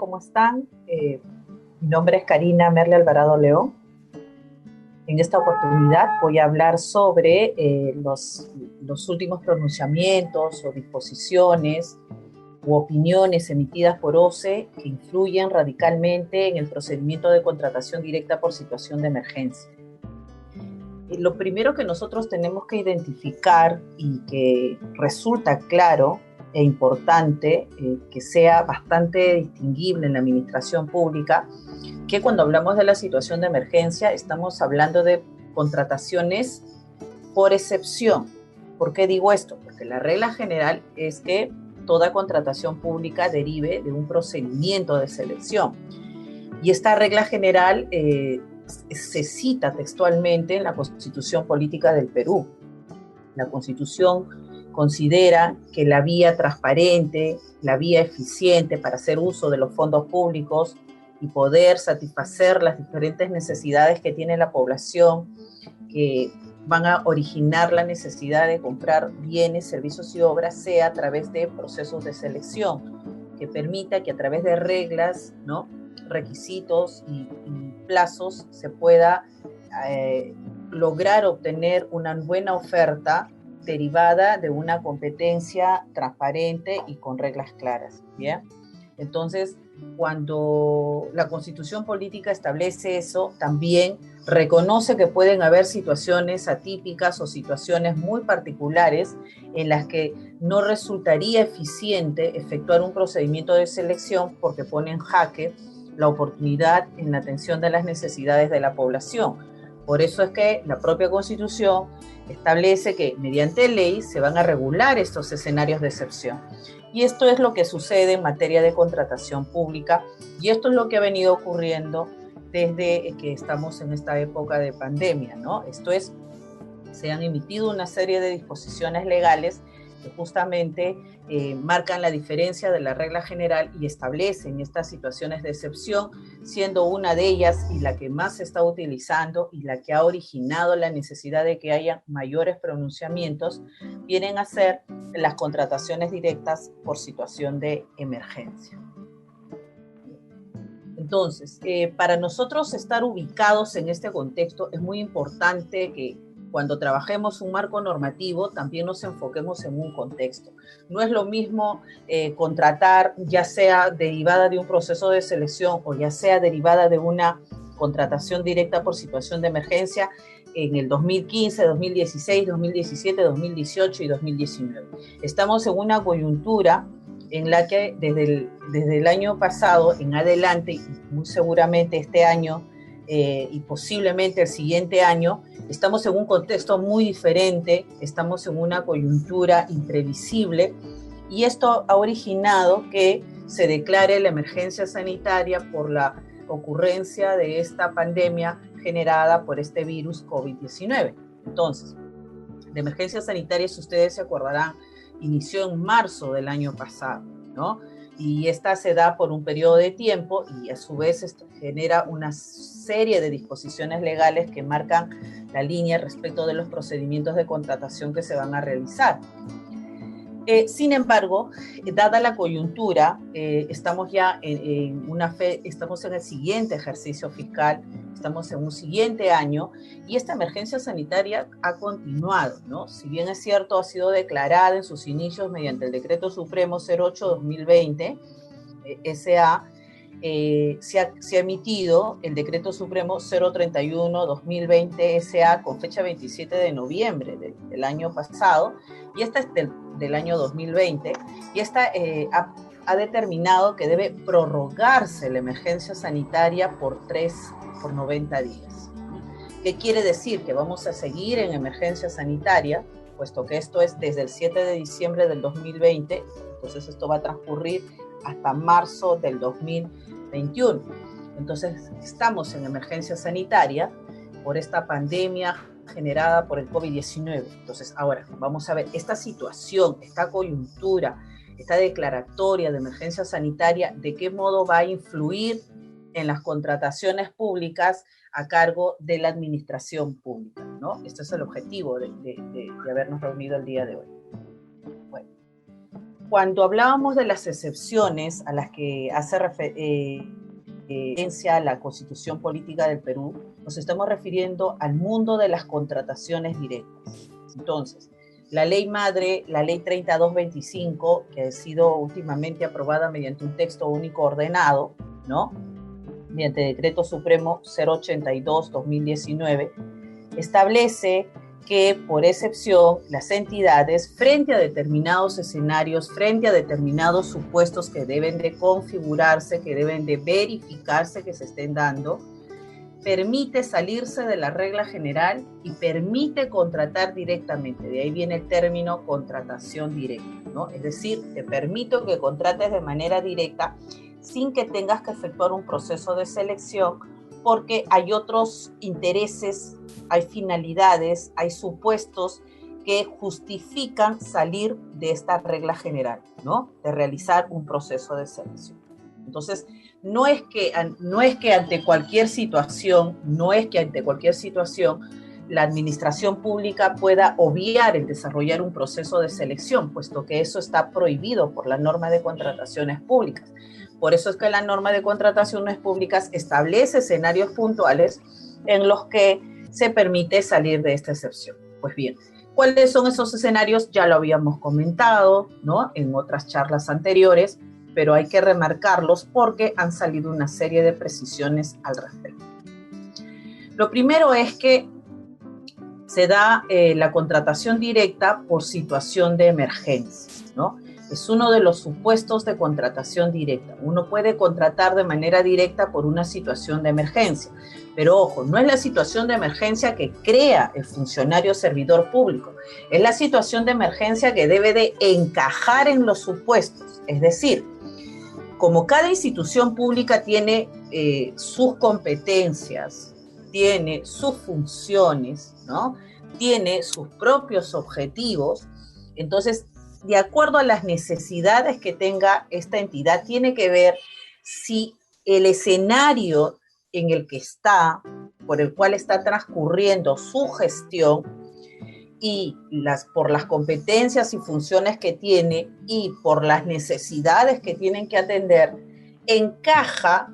¿cómo están? Mi nombre es Karina Merle Alvarado León. En esta oportunidad voy a hablar sobre los últimos pronunciamientos o disposiciones u opiniones emitidas por OCE que influyen radicalmente en el procedimiento de contratación directa por situación de emergencia. Lo primero que nosotros tenemos que identificar y que resulta claro e importante, que sea bastante distinguible en la administración pública, que cuando hablamos de la situación de emergencia estamos hablando de contrataciones por excepción. ¿Por qué digo esto? Porque la regla general es que toda contratación pública derive de un procedimiento de selección. Y esta regla general se cita textualmente en la Constitución Política del Perú. La Constitución considera que la vía transparente, la vía eficiente para hacer uso de los fondos públicos y poder satisfacer las diferentes necesidades que tiene la población, que van a originar la necesidad de comprar bienes, servicios y obras, sea a través de procesos de selección, que permita que a través de reglas, ¿no?, requisitos y plazos se pueda lograr obtener una buena oferta derivada de una competencia transparente y con reglas claras, ¿bien? Entonces, cuando la Constitución Política establece eso, también reconoce que pueden haber situaciones atípicas o situaciones muy particulares en las que no resultaría eficiente efectuar un procedimiento de selección porque pone en jaque la oportunidad en la atención de las necesidades de la población. Por eso es que la propia Constitución establece que mediante ley se van a regular estos escenarios de excepción. Y esto es lo que sucede en materia de contratación pública, y esto es lo que ha venido ocurriendo desde que estamos en esta época de pandemia, ¿no? Esto es, se han emitido una serie de disposiciones legales que justamente marcan la diferencia de la regla general y establecen estas situaciones de excepción, siendo una de ellas y la que más se está utilizando y la que ha originado la necesidad de que haya mayores pronunciamientos, vienen a ser las contrataciones directas por situación de emergencia. Entonces, para nosotros estar ubicados en este contexto es muy importante que cuando trabajemos un marco normativo también nos enfoquemos en un contexto. No es lo mismo contratar, ya sea derivada de un proceso de selección o ya sea derivada de una contratación directa por situación de emergencia en el 2015, 2016, 2017, 2018 y 2019. Estamos en una coyuntura en la que desde el año pasado en adelante, y muy seguramente este año y posiblemente el siguiente año, estamos en un contexto muy diferente, estamos en una coyuntura imprevisible, y esto ha originado que se declare la emergencia sanitaria por la ocurrencia de esta pandemia generada por este virus COVID-19. Entonces, la emergencia sanitaria, si ustedes se acordarán, inició en marzo del año pasado, ¿no? Y esta se da por un periodo de tiempo y a su vez esto genera una serie de disposiciones legales que marcan la línea respecto de los procedimientos de contratación que se van a realizar. Sin embargo, dada la coyuntura, estamos ya estamos en el siguiente ejercicio fiscal, estamos en un siguiente año y esta emergencia sanitaria ha continuado, ¿no? Si bien es cierto, ha sido declarada en sus inicios mediante el Decreto Supremo 08-2020, SA, se ha emitido el Decreto Supremo 031-2020 SA con fecha 27 de noviembre del año pasado, y esta es del año 2020, y esta ha determinado que debe prorrogarse la emergencia sanitaria por 90 días. ¿Qué quiere decir? Que vamos a seguir en emergencia sanitaria, puesto que esto es desde el 7 de diciembre del 2020, entonces esto va a transcurrir hasta marzo del 2021. Entonces, estamos en emergencia sanitaria por esta pandemia generada por el COVID-19. Entonces, ahora vamos a ver esta situación, esta coyuntura, esta declaratoria de emergencia sanitaria, de qué modo va a influir en las contrataciones públicas a cargo de la administración pública, ¿no? Este es el objetivo de habernos reunido el día de hoy. Bueno, Cuando hablábamos de las excepciones a las que hace referencia a la Constitución Política del Perú, nos estamos refiriendo al mundo de las contrataciones directas. Entonces, la ley madre, la ley 3225, que ha sido últimamente aprobada mediante un texto único ordenado, ¿no?, mediante Decreto Supremo 082-2019, establece que, por excepción, las entidades, frente a determinados escenarios, frente a determinados supuestos que deben de configurarse, que deben de verificarse que se estén dando, permite salirse de la regla general y permite contratar directamente. De ahí viene el término contratación directa, ¿no? Es decir, te permito que contrates de manera directa sin que tengas que efectuar un proceso de selección, porque hay otros intereses, hay finalidades, hay supuestos que justifican salir de esta regla general, ¿no?, de realizar un proceso de selección. Entonces, no es que ante cualquier situación la administración pública pueda obviar el desarrollar un proceso de selección, puesto que eso está prohibido por la norma de contrataciones públicas. Por eso es que la norma de contrataciones públicas establece escenarios puntuales en los que se permite salir de esta excepción. Pues bien, ¿cuáles son esos escenarios? Ya lo habíamos comentado, ¿no?, en otras charlas anteriores, pero hay que remarcarlos porque han salido una serie de precisiones al respecto. Lo primero es que se da la contratación directa por situación de emergencia, ¿no? Es uno de los supuestos de contratación directa. Uno puede contratar de manera directa por una situación de emergencia, pero ojo, no es la situación de emergencia que crea el funcionario servidor público, es la situación de emergencia que debe de encajar en los supuestos. Es decir, como cada institución pública tiene sus competencias, tiene sus funciones, ¿no?, tiene sus propios objetivos, entonces, de acuerdo a las necesidades que tenga esta entidad, tiene que ver si el escenario en el que está, por el cual está transcurriendo su gestión, y por las competencias y funciones que tiene y por las necesidades que tienen que atender, encaja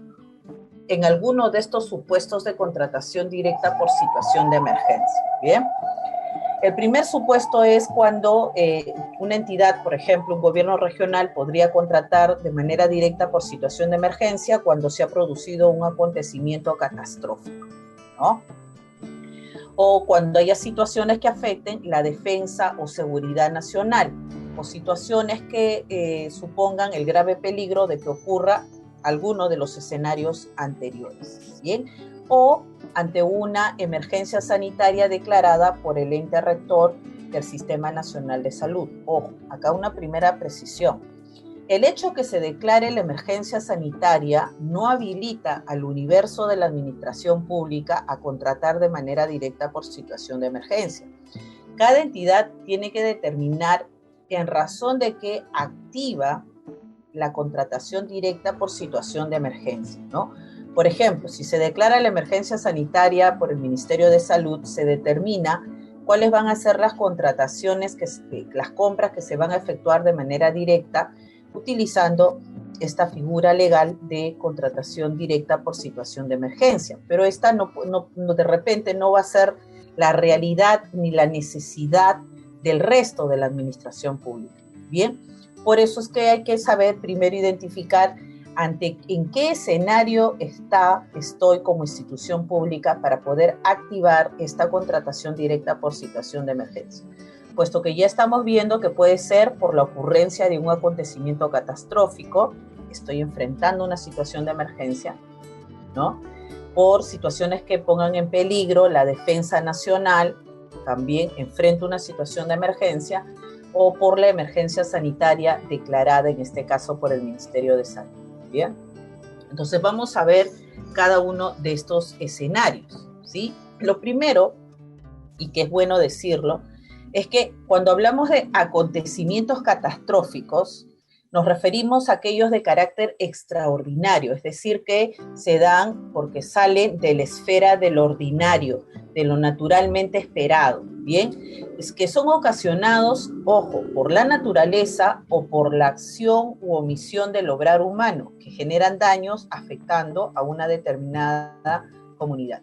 en alguno de estos supuestos de contratación directa por situación de emergencia. Bien. El primer supuesto es cuando una entidad, por ejemplo, un gobierno regional, podría contratar de manera directa por situación de emergencia cuando se ha producido un acontecimiento catastrófico, ¿no?, o cuando haya situaciones que afecten la defensa o seguridad nacional, o situaciones que supongan el grave peligro de que ocurra alguno de los escenarios anteriores, ¿bien?, o ante una emergencia sanitaria declarada por el ente rector del Sistema Nacional de Salud. Ojo, acá una primera precisión. El hecho que se declare la emergencia sanitaria no habilita al universo de la administración pública a contratar de manera directa por situación de emergencia. Cada entidad tiene que determinar en razón de qué activa la contratación directa por situación de emergencia, ¿no? Por ejemplo, si se declara la emergencia sanitaria por el Ministerio de Salud, se determina cuáles van a ser las contrataciones, las compras que se van a efectuar de manera directa, utilizando esta figura legal de contratación directa por situación de emergencia. Pero esta de repente no va a ser la realidad ni la necesidad del resto de la administración pública. Bien, por eso es que hay que saber primero identificar en qué escenario estoy como institución pública para poder activar esta contratación directa por situación de emergencia. Puesto que ya estamos viendo que puede ser por la ocurrencia de un acontecimiento catastrófico, estoy enfrentando una situación de emergencia, ¿no?, por situaciones que pongan en peligro la defensa nacional, también enfrento una situación de emergencia, o por la emergencia sanitaria declarada, en este caso, por el Ministerio de Salud. Bien, entonces vamos a ver cada uno de estos escenarios, ¿sí? Lo primero, y que es bueno decirlo, es que cuando hablamos de acontecimientos catastróficos, nos referimos a aquellos de carácter extraordinario, es decir, que se dan porque salen de la esfera de lo ordinario, de lo naturalmente esperado, ¿bien? Es que son ocasionados, ojo, por la naturaleza o por la acción u omisión del obrar humano, que generan daños afectando a una determinada comunidad.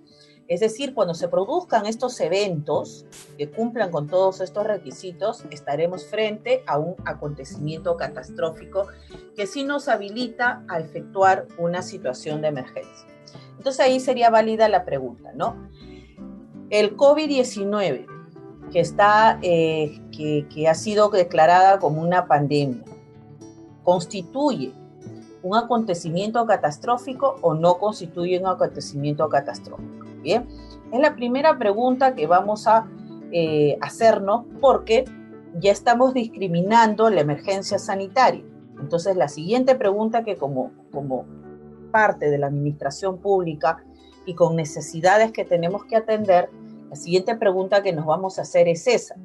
Es decir, cuando se produzcan estos eventos que cumplan con todos estos requisitos, estaremos frente a un acontecimiento catastrófico que sí nos habilita a efectuar una situación de emergencia. Entonces ahí sería válida la pregunta, ¿no? El COVID-19, que ha sido declarada como una pandemia, ¿constituye un acontecimiento catastrófico o no constituye un acontecimiento catastrófico? Bien, es la primera pregunta que vamos a hacernos porque ya estamos discriminando la emergencia sanitaria. Entonces, la siguiente pregunta que como parte de la administración pública y con necesidades que tenemos que atender, la siguiente pregunta que nos vamos a hacer es esa.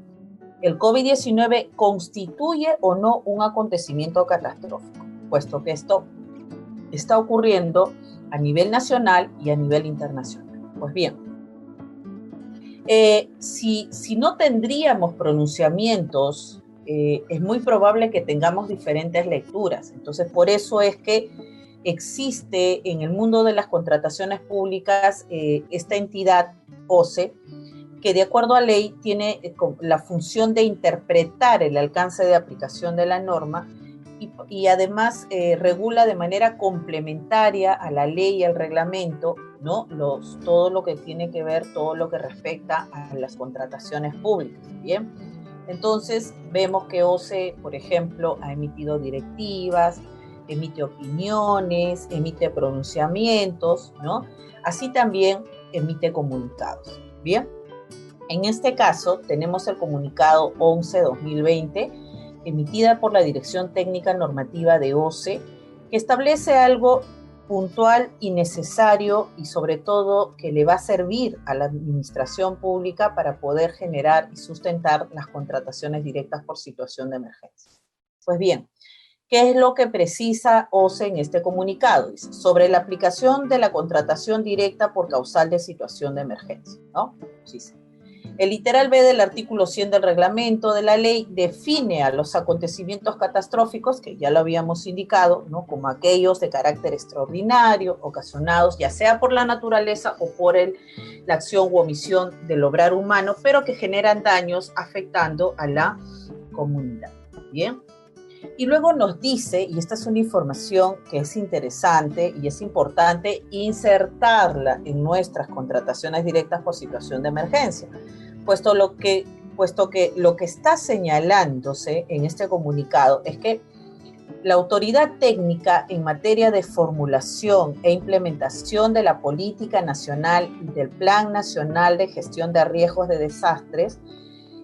¿El COVID-19 constituye o no un acontecimiento catastrófico? Puesto que esto está ocurriendo a nivel nacional y a nivel internacional. Pues bien, si no tendríamos pronunciamientos, es muy probable que tengamos diferentes lecturas. Entonces, por eso es que existe en el mundo de las contrataciones públicas esta entidad, OCE, que de acuerdo a ley tiene la función de interpretar el alcance de aplicación de la norma y además regula de manera complementaria a la ley y al reglamento, ¿no? Todo lo que tiene que ver, todo lo que respecta a las contrataciones públicas, ¿bien? Entonces vemos que OCE, por ejemplo, ha emitido directivas, emite opiniones, emite pronunciamientos, ¿no? Así también emite comunicados, ¿bien? En este caso tenemos el comunicado 11/2020, emitida por la Dirección Técnica Normativa de OCE, que establece algo puntual y necesario y sobre todo que le va a servir a la administración pública para poder generar y sustentar las contrataciones directas por situación de emergencia. Pues bien, ¿qué es lo que precisa OCE en este comunicado? Dice, sobre la aplicación de la contratación directa por causal de situación de emergencia, ¿no? Dice, el literal B del artículo 100 del reglamento de la ley define a los acontecimientos catastróficos, que ya lo habíamos indicado, ¿no? Como aquellos de carácter extraordinario, ocasionados ya sea por la naturaleza o por la acción u omisión del obrar humano, pero que generan daños afectando a la comunidad. Bien. Y luego nos dice, y esta es una información que es interesante y es importante insertarla en nuestras contrataciones directas por situación de emergencia, puesto que lo que está señalándose en este comunicado es que la autoridad técnica en materia de formulación e implementación de la política nacional y del Plan Nacional de Gestión de Riesgos de Desastres,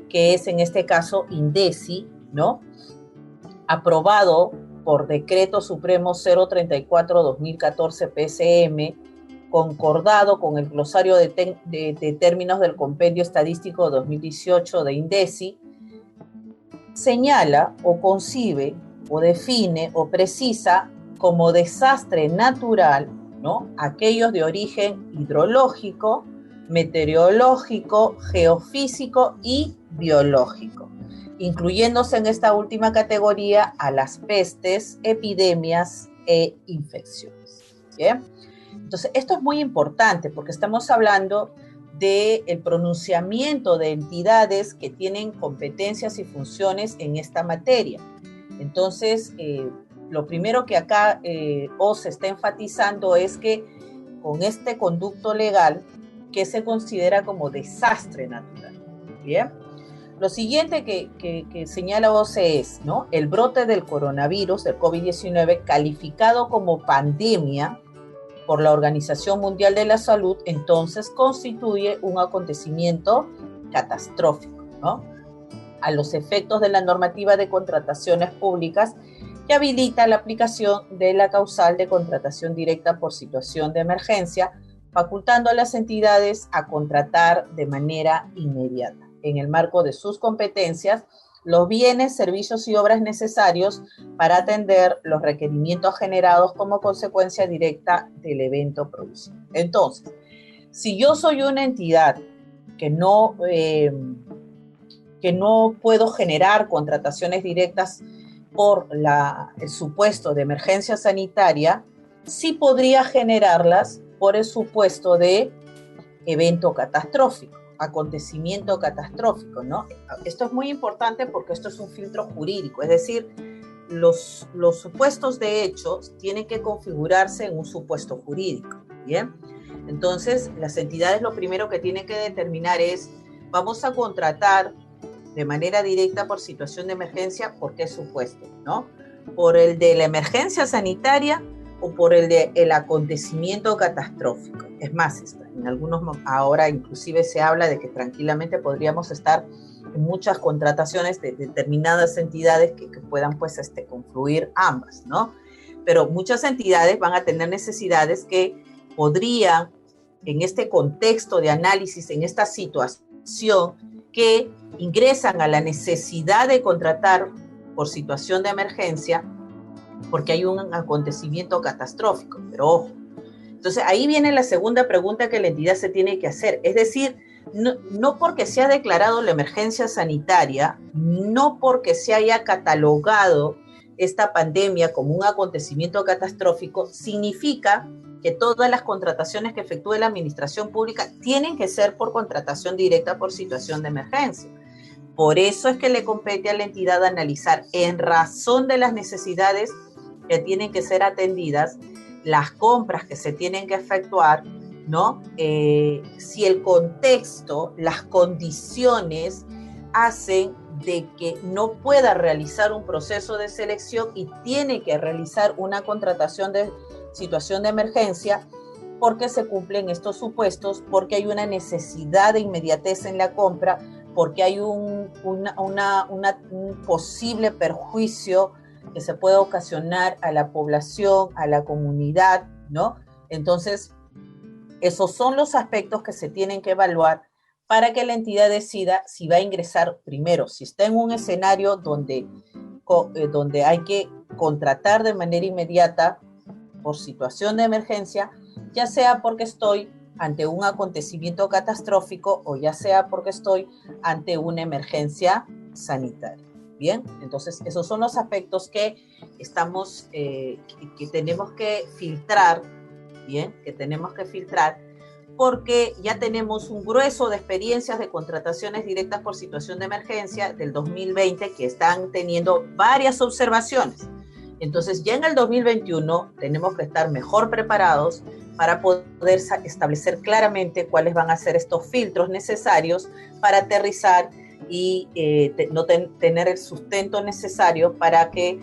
que es en este caso INDECI, ¿no?, aprobado por Decreto Supremo 034/2014 PSM, concordado con el glosario de términos del Compendio Estadístico 2018 de INDECI, señala o concibe o define o precisa como desastre natural, ¿no?, aquellos de origen hidrológico, meteorológico, geofísico y biológico, incluyéndose en esta última categoría a las pestes, epidemias e infecciones. ¿Bien? Entonces, esto es muy importante porque estamos hablando del pronunciamiento de entidades que tienen competencias y funciones en esta materia. Entonces, lo primero que acá OCE está enfatizando es que con este conducto legal que se considera como desastre natural. ¿Bien? Lo siguiente que señala OCE es, ¿no?, el brote del coronavirus, del COVID-19, calificado como pandemia por la Organización Mundial de la Salud, entonces constituye un acontecimiento catastrófico, ¿no?, a los efectos de la normativa de contrataciones públicas que habilita la aplicación de la causal de contratación directa por situación de emergencia, facultando a las entidades a contratar de manera inmediata, en el marco de sus competencias los bienes, servicios y obras necesarios para atender los requerimientos generados como consecuencia directa del evento producido. Entonces, si yo soy una entidad que no puedo generar contrataciones directas por el supuesto de emergencia sanitaria, sí podría generarlas por el supuesto de evento catastrófico, acontecimiento catastrófico, ¿no? Esto es muy importante porque esto es un filtro jurídico, es decir, los supuestos de hechos tienen que configurarse en un supuesto jurídico, ¿bien? Entonces, las entidades lo primero que tienen que determinar es, vamos a contratar de manera directa por situación de emergencia, ¿por qué supuesto? ¿No? ¿Por el de la emergencia sanitaria o por el de el acontecimiento catastrófico? Es más, en algunos, ahora inclusive se habla de que tranquilamente podríamos estar en muchas contrataciones de determinadas entidades que puedan pues confluir ambas, ¿no? Pero muchas entidades van a tener necesidades que podrían, en este contexto de análisis, en esta situación, que ingresan a la necesidad de contratar por situación de emergencia porque hay un acontecimiento catastrófico, pero ojo. Entonces ahí viene la segunda pregunta que la entidad se tiene que hacer, es decir, no porque se ha declarado la emergencia sanitaria, no porque se haya catalogado esta pandemia como un acontecimiento catastrófico, significa que todas las contrataciones que efectúe la administración pública tienen que ser por contratación directa por situación de emergencia. Por eso es que le compete a la entidad analizar, en razón de las necesidades que tienen que ser atendidas, las compras que se tienen que efectuar, ¿no? Si el contexto, las condiciones hacen de que no pueda realizar un proceso de selección y tiene que realizar una contratación de situación de emergencia, porque se cumplen estos supuestos, porque hay una necesidad de inmediatez en la compra, porque hay un posible perjuicio que se puede ocasionar a la población, a la comunidad, ¿no? Entonces, esos son los aspectos que se tienen que evaluar para que la entidad decida si va a ingresar primero, si está en un escenario donde hay que contratar de manera inmediata por situación de emergencia, ya sea porque estoy ante un acontecimiento catastrófico o ya sea porque estoy ante una emergencia sanitaria. Bien, entonces esos son los aspectos que que tenemos que filtrar, bien, que tenemos que filtrar, porque ya tenemos un grueso de experiencias de contrataciones directas por situación de emergencia del 2020 que están teniendo varias observaciones. Entonces, ya en el 2021 tenemos que estar mejor preparados para poder establecer claramente cuáles van a ser estos filtros necesarios para aterrizar y tener el sustento necesario para que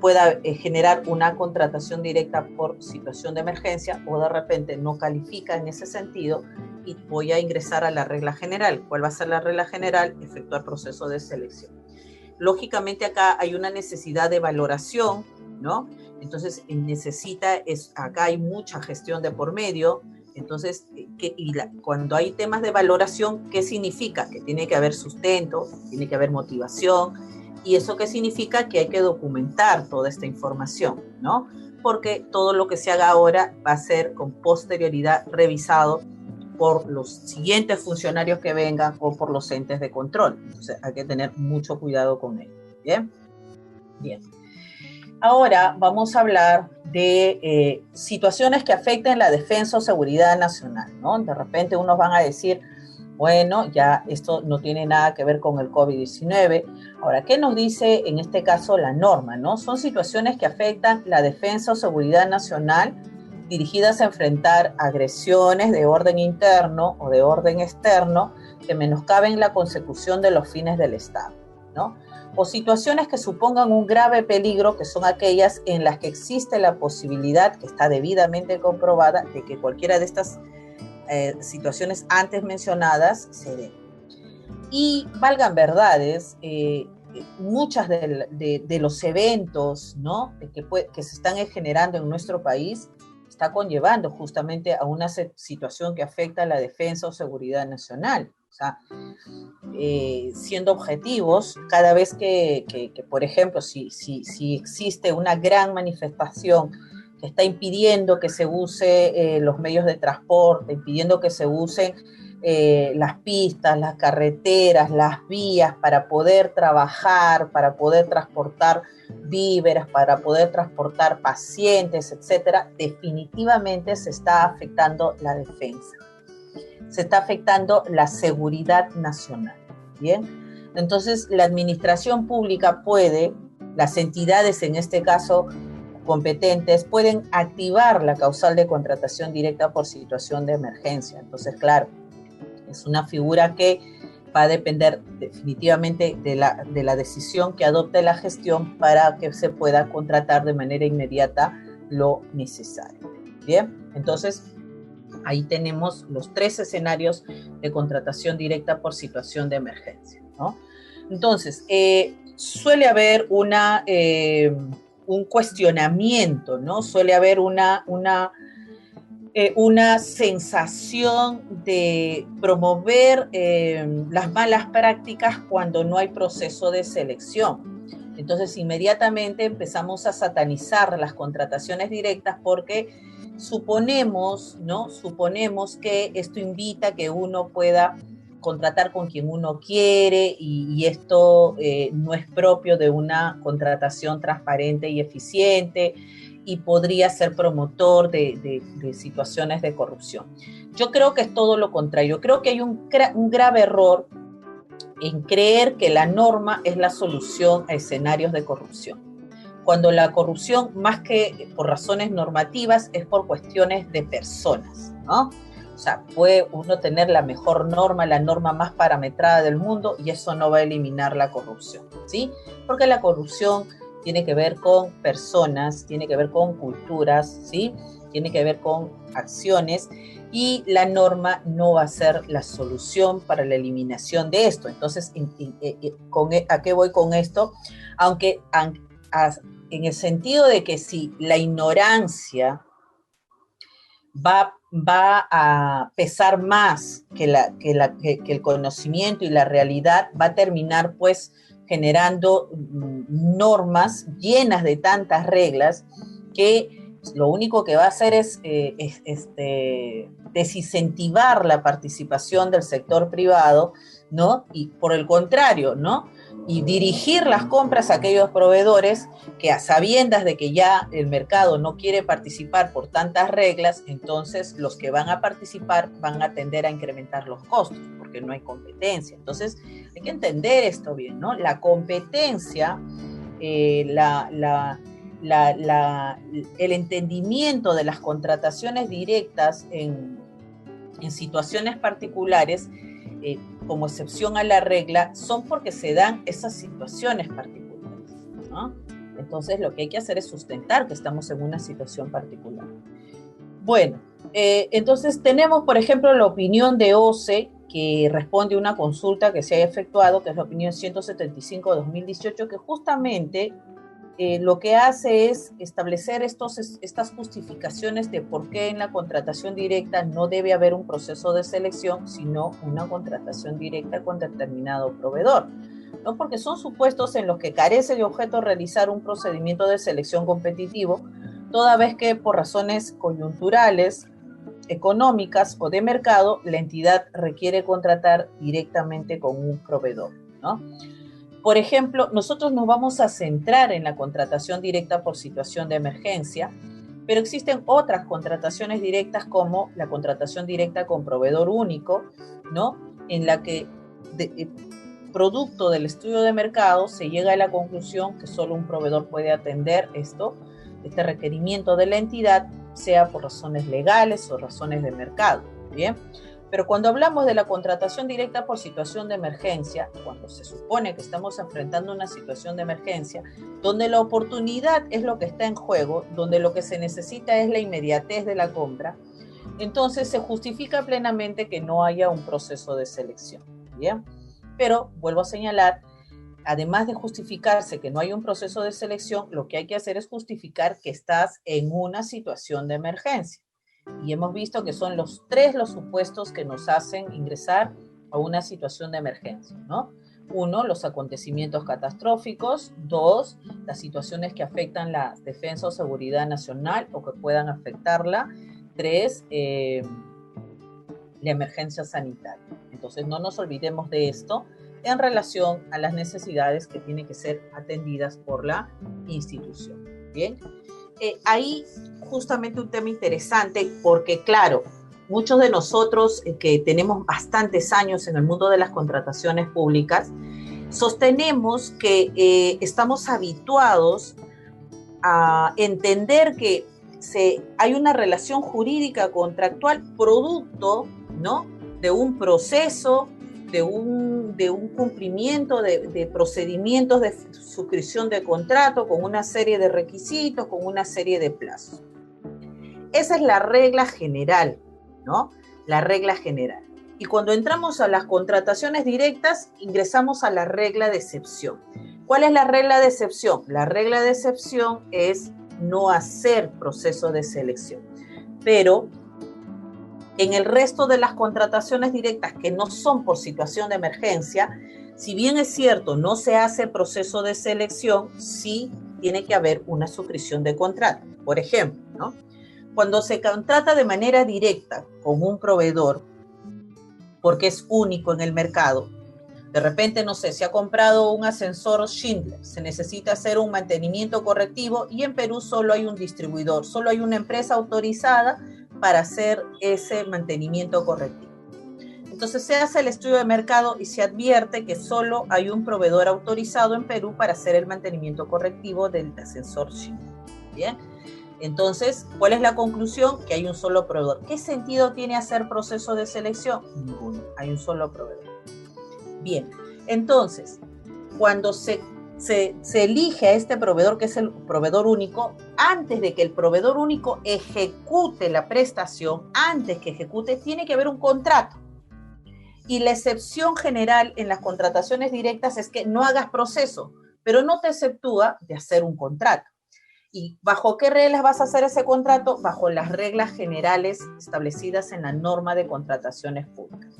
pueda generar una contratación directa por situación de emergencia, o de repente no califica en ese sentido y voy a ingresar a la regla general. ¿Cuál va a ser la regla general? Efectuar proceso de selección. Lógicamente acá hay una necesidad de valoración, ¿no? Entonces acá hay mucha gestión de por medio. Entonces, cuando hay temas de valoración, ¿qué significa? Que tiene que haber sustento, tiene que haber motivación. ¿Y eso qué significa? Que hay que documentar toda esta información, ¿no? Porque todo lo que se haga ahora va a ser con posterioridad revisado por los siguientes funcionarios que vengan o por los entes de control. Entonces hay que tener mucho cuidado con ello. ¿Bien? Bien. Ahora vamos a hablar de situaciones que afecten la defensa o seguridad nacional, ¿no? De repente unos van a decir, bueno, ya esto no tiene nada que ver con el COVID-19. Ahora, ¿qué nos dice en este caso la norma, no? Son situaciones que afectan la defensa o seguridad nacional dirigidas a enfrentar agresiones de orden interno o de orden externo que menoscaben la consecución de los fines del Estado, ¿no? O situaciones que supongan un grave peligro, que son aquellas en las que existe la posibilidad, que está debidamente comprobada, de que cualquiera de estas situaciones antes mencionadas se den. Y valgan verdades, muchas de los eventos, ¿no?, que se están generando en nuestro país está conllevando justamente a una situación que afecta a la defensa o seguridad nacional. sea, siendo objetivos, cada vez por ejemplo, si existe una gran manifestación que está impidiendo que se use los medios de transporte, impidiendo que se usen las pistas, las carreteras, las vías para poder trabajar, para poder transportar víveres, para poder transportar pacientes, etcétera, definitivamente se está afectando la defensa, se está afectando la seguridad nacional. Bien, entonces la administración pública puede, las entidades en este caso competentes, pueden activar la causal de contratación directa por situación de emergencia. Entonces, claro, es una figura que va a depender definitivamente de la decisión que adopte la gestión para que se pueda contratar de manera inmediata lo necesario. Bien, entonces ahí tenemos los 3 escenarios de contratación directa por situación de emergencia, ¿no? Entonces, suele haber un cuestionamiento, ¿no? Suele haber una sensación de promover las malas prácticas cuando no hay proceso de selección. Entonces, inmediatamente empezamos a satanizar las contrataciones directas porque suponemos, ¿no? Suponemos que esto invita a que uno pueda contratar con quien uno quiere y esto no es propio de una contratación transparente y eficiente y podría ser promotor de situaciones de corrupción. Yo creo que es todo lo contrario. Creo que hay un grave error en creer que la norma es la solución a escenarios de corrupción, cuando la corrupción, más que por razones normativas, es por cuestiones de personas, ¿no? O sea, puede uno tener la mejor norma, la norma más parametrada del mundo, y eso no va a eliminar la corrupción, ¿sí? Porque la corrupción tiene que ver con personas, tiene que ver con culturas, ¿sí? Tiene que ver con acciones, y la norma no va a ser la solución para la eliminación de esto. Entonces, ¿a qué voy con esto? Aunque en el sentido de que si la ignorancia va a pesar más que el conocimiento y la realidad, va a terminar pues generando normas llenas de tantas reglas que lo único que va a hacer es desincentivar la participación del sector privado, ¿no? Y por el contrario, ¿no? Y dirigir las compras a aquellos proveedores que, a sabiendas de que ya el mercado no quiere participar por tantas reglas, entonces los que van a participar van a tender a incrementar los costos porque no hay competencia. Entonces hay que entender esto bien, ¿no? La competencia, el entendimiento de las contrataciones directas en situaciones particulares, como excepción a la regla, son porque se dan esas situaciones particulares, ¿no? Entonces lo que hay que hacer es sustentar que estamos en una situación particular. Bueno, entonces tenemos, por ejemplo, la opinión de OCE, que responde a una consulta que se haya efectuado, que es la opinión 175 de 2018, que justamente lo que hace es establecer estas justificaciones de por qué en la contratación directa no debe haber un proceso de selección, sino una contratación directa con determinado proveedor, ¿no? Porque son supuestos en los que carece de objeto realizar un procedimiento de selección competitivo, toda vez que por razones coyunturales, económicas o de mercado, la entidad requiere contratar directamente con un proveedor, ¿no? Por ejemplo, nosotros nos vamos a centrar en la contratación directa por situación de emergencia, pero existen otras contrataciones directas como la contratación directa con proveedor único, ¿no? En la que, producto del estudio de mercado, se llega a la conclusión que solo un proveedor puede atender este requerimiento de la entidad, sea por razones legales o razones de mercado, ¿bien? Pero cuando hablamos de la contratación directa por situación de emergencia, cuando se supone que estamos enfrentando una situación de emergencia, donde la oportunidad es lo que está en juego, donde lo que se necesita es la inmediatez de la compra, entonces se justifica plenamente que no haya un proceso de selección, ¿bien? Pero, vuelvo a señalar, además de justificarse que no hay un proceso de selección, lo que hay que hacer es justificar que estás en una situación de emergencia. Y hemos visto que son los 3 los supuestos que nos hacen ingresar a una situación de emergencia, ¿no? Uno, los acontecimientos catastróficos. Dos, las situaciones que afectan la defensa o seguridad nacional o que puedan afectarla. Tres, la emergencia sanitaria. Entonces, no nos olvidemos de esto en relación a las necesidades que tienen que ser atendidas por la institución. Bien, ahí justamente un tema interesante porque, claro, muchos de nosotros que tenemos bastantes años en el mundo de las contrataciones públicas, sostenemos que estamos habituados a entender que hay una relación jurídica contractual producto, ¿no?, de un proceso, de un cumplimiento de procedimientos de suscripción de contrato con una serie de requisitos, con una serie de plazos. Esa es la regla general, ¿no? La regla general. Y cuando entramos a las contrataciones directas, ingresamos a la regla de excepción. ¿Cuál es la regla de excepción? La regla de excepción es no hacer proceso de selección. Pero en el resto de las contrataciones directas que no son por situación de emergencia, si bien es cierto, no se hace proceso de selección, sí tiene que haber una suscripción de contrato. Por ejemplo, ¿no?, cuando se contrata de manera directa con un proveedor, porque es único en el mercado, de repente, no sé, se ha comprado un ascensor Schindler, se necesita hacer un mantenimiento correctivo y en Perú solo hay un distribuidor, solo hay una empresa autorizada para hacer ese mantenimiento correctivo. Entonces se hace el estudio de mercado y se advierte que solo hay un proveedor autorizado en Perú para hacer el mantenimiento correctivo del ascensor Schindler. Bien, entonces, ¿cuál es la conclusión? Que hay un solo proveedor. ¿Qué sentido tiene hacer proceso de selección? Ninguno, hay un solo proveedor. Bien, entonces, cuando se elige a este proveedor, que es el proveedor único, antes de que el proveedor único ejecute la prestación, antes que ejecute, tiene que haber un contrato. Y la excepción general en las contrataciones directas es que no hagas proceso, pero no te exceptúa de hacer un contrato. ¿Y bajo qué reglas vas a hacer ese contrato? Bajo las reglas generales establecidas en la norma de contrataciones públicas.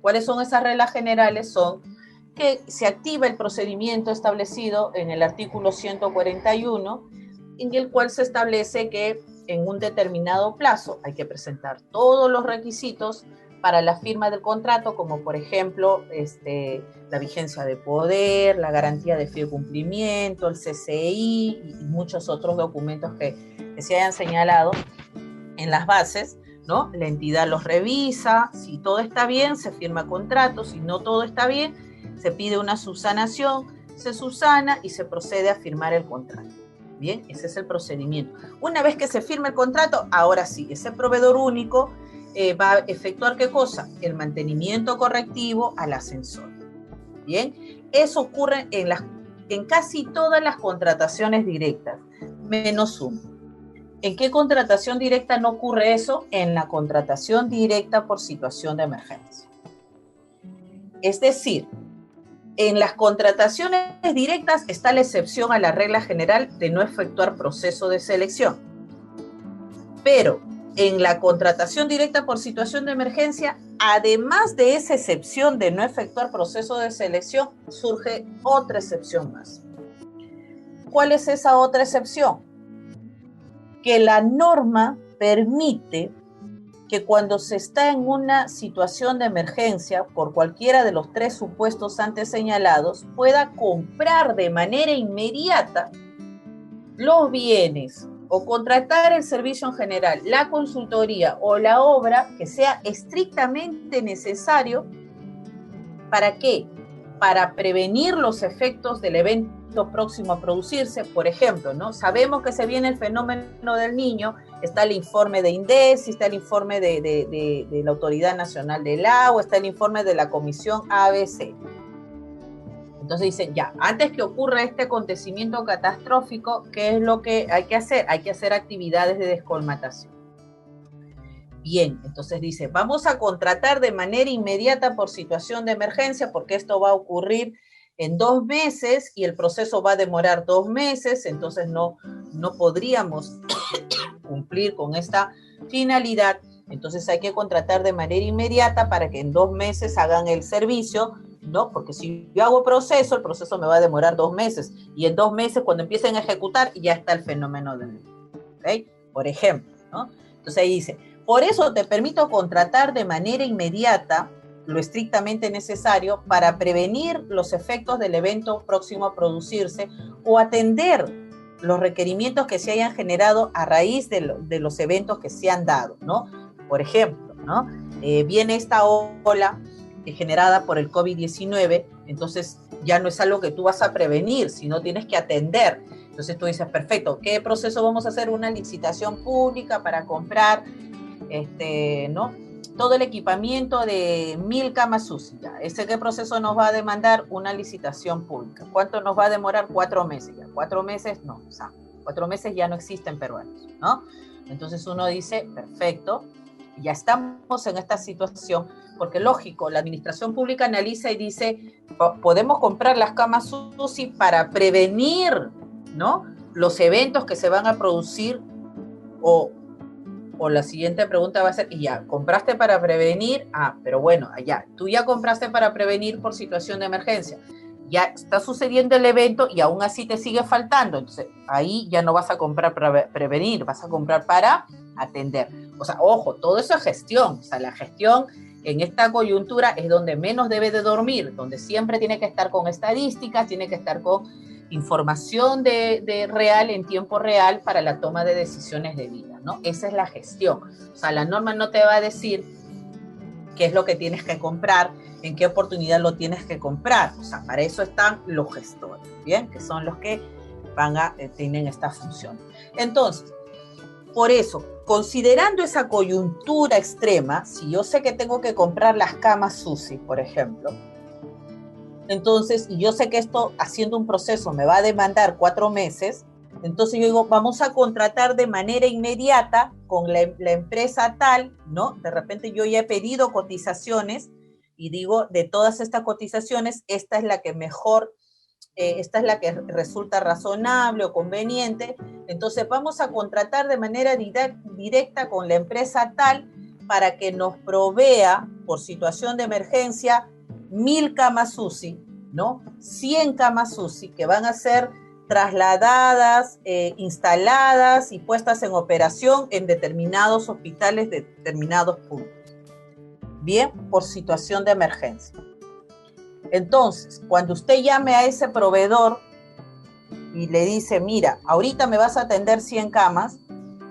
¿Cuáles son esas reglas generales? Son que se activa el procedimiento establecido en el artículo 141, en el cual se establece que en un determinado plazo hay que presentar todos los requisitos para la firma del contrato, como por ejemplo la vigencia de poder, la garantía de fiel cumplimiento, el CCI y muchos otros documentos que se hayan señalado en las bases, ¿no? La entidad los revisa, si todo está bien, se firma contrato, si no todo está bien, se pide una subsanación, se subsana y se procede a firmar el contrato. Bien, ese es el procedimiento. Una vez que se firma el contrato, ahora sí, ese proveedor único va a efectuar ¿qué cosa? El mantenimiento correctivo al ascensor. Bien, eso ocurre en casi todas las contrataciones directas, menos una. ¿En qué contratación directa no ocurre eso? En la contratación directa por situación de emergencia. Es decir, en las contrataciones directas está la excepción a la regla general de no efectuar proceso de selección. Pero en la contratación directa por situación de emergencia, además de esa excepción de no efectuar proceso de selección, surge otra excepción más. ¿Cuál es esa otra excepción? Que la norma permite que cuando se está en una situación de emergencia, por cualquiera de los tres supuestos antes señalados, pueda comprar de manera inmediata los bienes o contratar el servicio en general, la consultoría o la obra que sea estrictamente necesario. ¿Para qué? Para prevenir los efectos del evento próximo a producirse. Por ejemplo, ¿no? Sabemos que se viene el fenómeno del Niño, está el informe de INDECI, está el informe de la Autoridad Nacional del Agua, está el informe de la Comisión ABC. Entonces dicen, ya, antes que ocurra este acontecimiento catastrófico, ¿qué es lo que hay que hacer? Hay que hacer actividades de descolmatación. Bien, entonces dice, vamos a contratar de manera inmediata por situación de emergencia, porque esto va a ocurrir en 2 meses y el proceso va a demorar 2 meses, entonces no podríamos cumplir con esta finalidad. entonces hay que contratar de manera inmediata para que en 2 meses hagan el servicio, ¿no? Porque si yo hago proceso, el proceso me va a demorar 2 meses, y en 2 meses, cuando empiecen a ejecutar, ya está el fenómeno de ¿ok? Por ejemplo, ¿no? Entonces ahí dice, por eso te permito contratar de manera inmediata lo estrictamente necesario para prevenir los efectos del evento próximo a producirse o atender los requerimientos que se hayan generado a raíz de los eventos que se han dado, ¿no? Por ejemplo, ¿no? Viene esta ola generada por el COVID-19, entonces ya no es algo que tú vas a prevenir, sino tienes que atender. Entonces tú dices, perfecto, ¿qué proceso vamos a hacer? Una licitación pública para comprar, ¿no? Todo el equipamiento de 1000 camas UCI. ¿Qué proceso nos va a demandar? Una licitación pública. ¿Cuánto nos va a demorar? 4 meses. Ya, 4 meses no, o sea, 4 meses ya no existen peruanos, ¿no? Entonces uno dice, perfecto, ya estamos en esta situación, porque lógico, la administración pública analiza y dice, podemos comprar las camas UCI para prevenir, ¿no?, los eventos que se van a producir, o la siguiente pregunta va a ser, y ya, ¿compraste para prevenir? Ah, pero bueno, allá, tú ya compraste para prevenir por situación de emergencia. Ya está sucediendo el evento y aún así te sigue faltando. Entonces, ahí ya no vas a comprar para prevenir, vas a comprar para atender. O sea, ojo, todo eso es gestión. O sea, la gestión en esta coyuntura es donde menos debe de dormir, donde siempre tiene que estar con estadísticas, tiene que estar con información de real, en tiempo real, para la toma de decisiones de vida, ¿no? Esa es la gestión. O sea, la norma no te va a decir qué es lo que tienes que comprar, en qué oportunidad lo tienes que comprar. O sea, para eso están los gestores, ¿bien? Que son los que tienen esta función. Entonces, por eso, considerando esa coyuntura extrema, si yo sé que tengo que comprar las camas UCI, por ejemplo, entonces, y yo sé que esto, haciendo un proceso, me va a demandar 4 meses, entonces yo digo, vamos a contratar de manera inmediata con la empresa tal, ¿no? De repente yo ya he pedido cotizaciones y digo, de todas estas cotizaciones, esta es la que mejor, esta es la que resulta razonable o conveniente, entonces vamos a contratar de manera directa con la empresa tal para que nos provea, por situación de emergencia, 1000 camas UCI, ¿no? 100 camas UCI que van a ser trasladadas, instaladas y puestas en operación en determinados hospitales de determinados puntos. Bien, por situación de emergencia. Entonces, cuando usted llame a ese proveedor y le dice, mira, ahorita me vas a atender 100 camas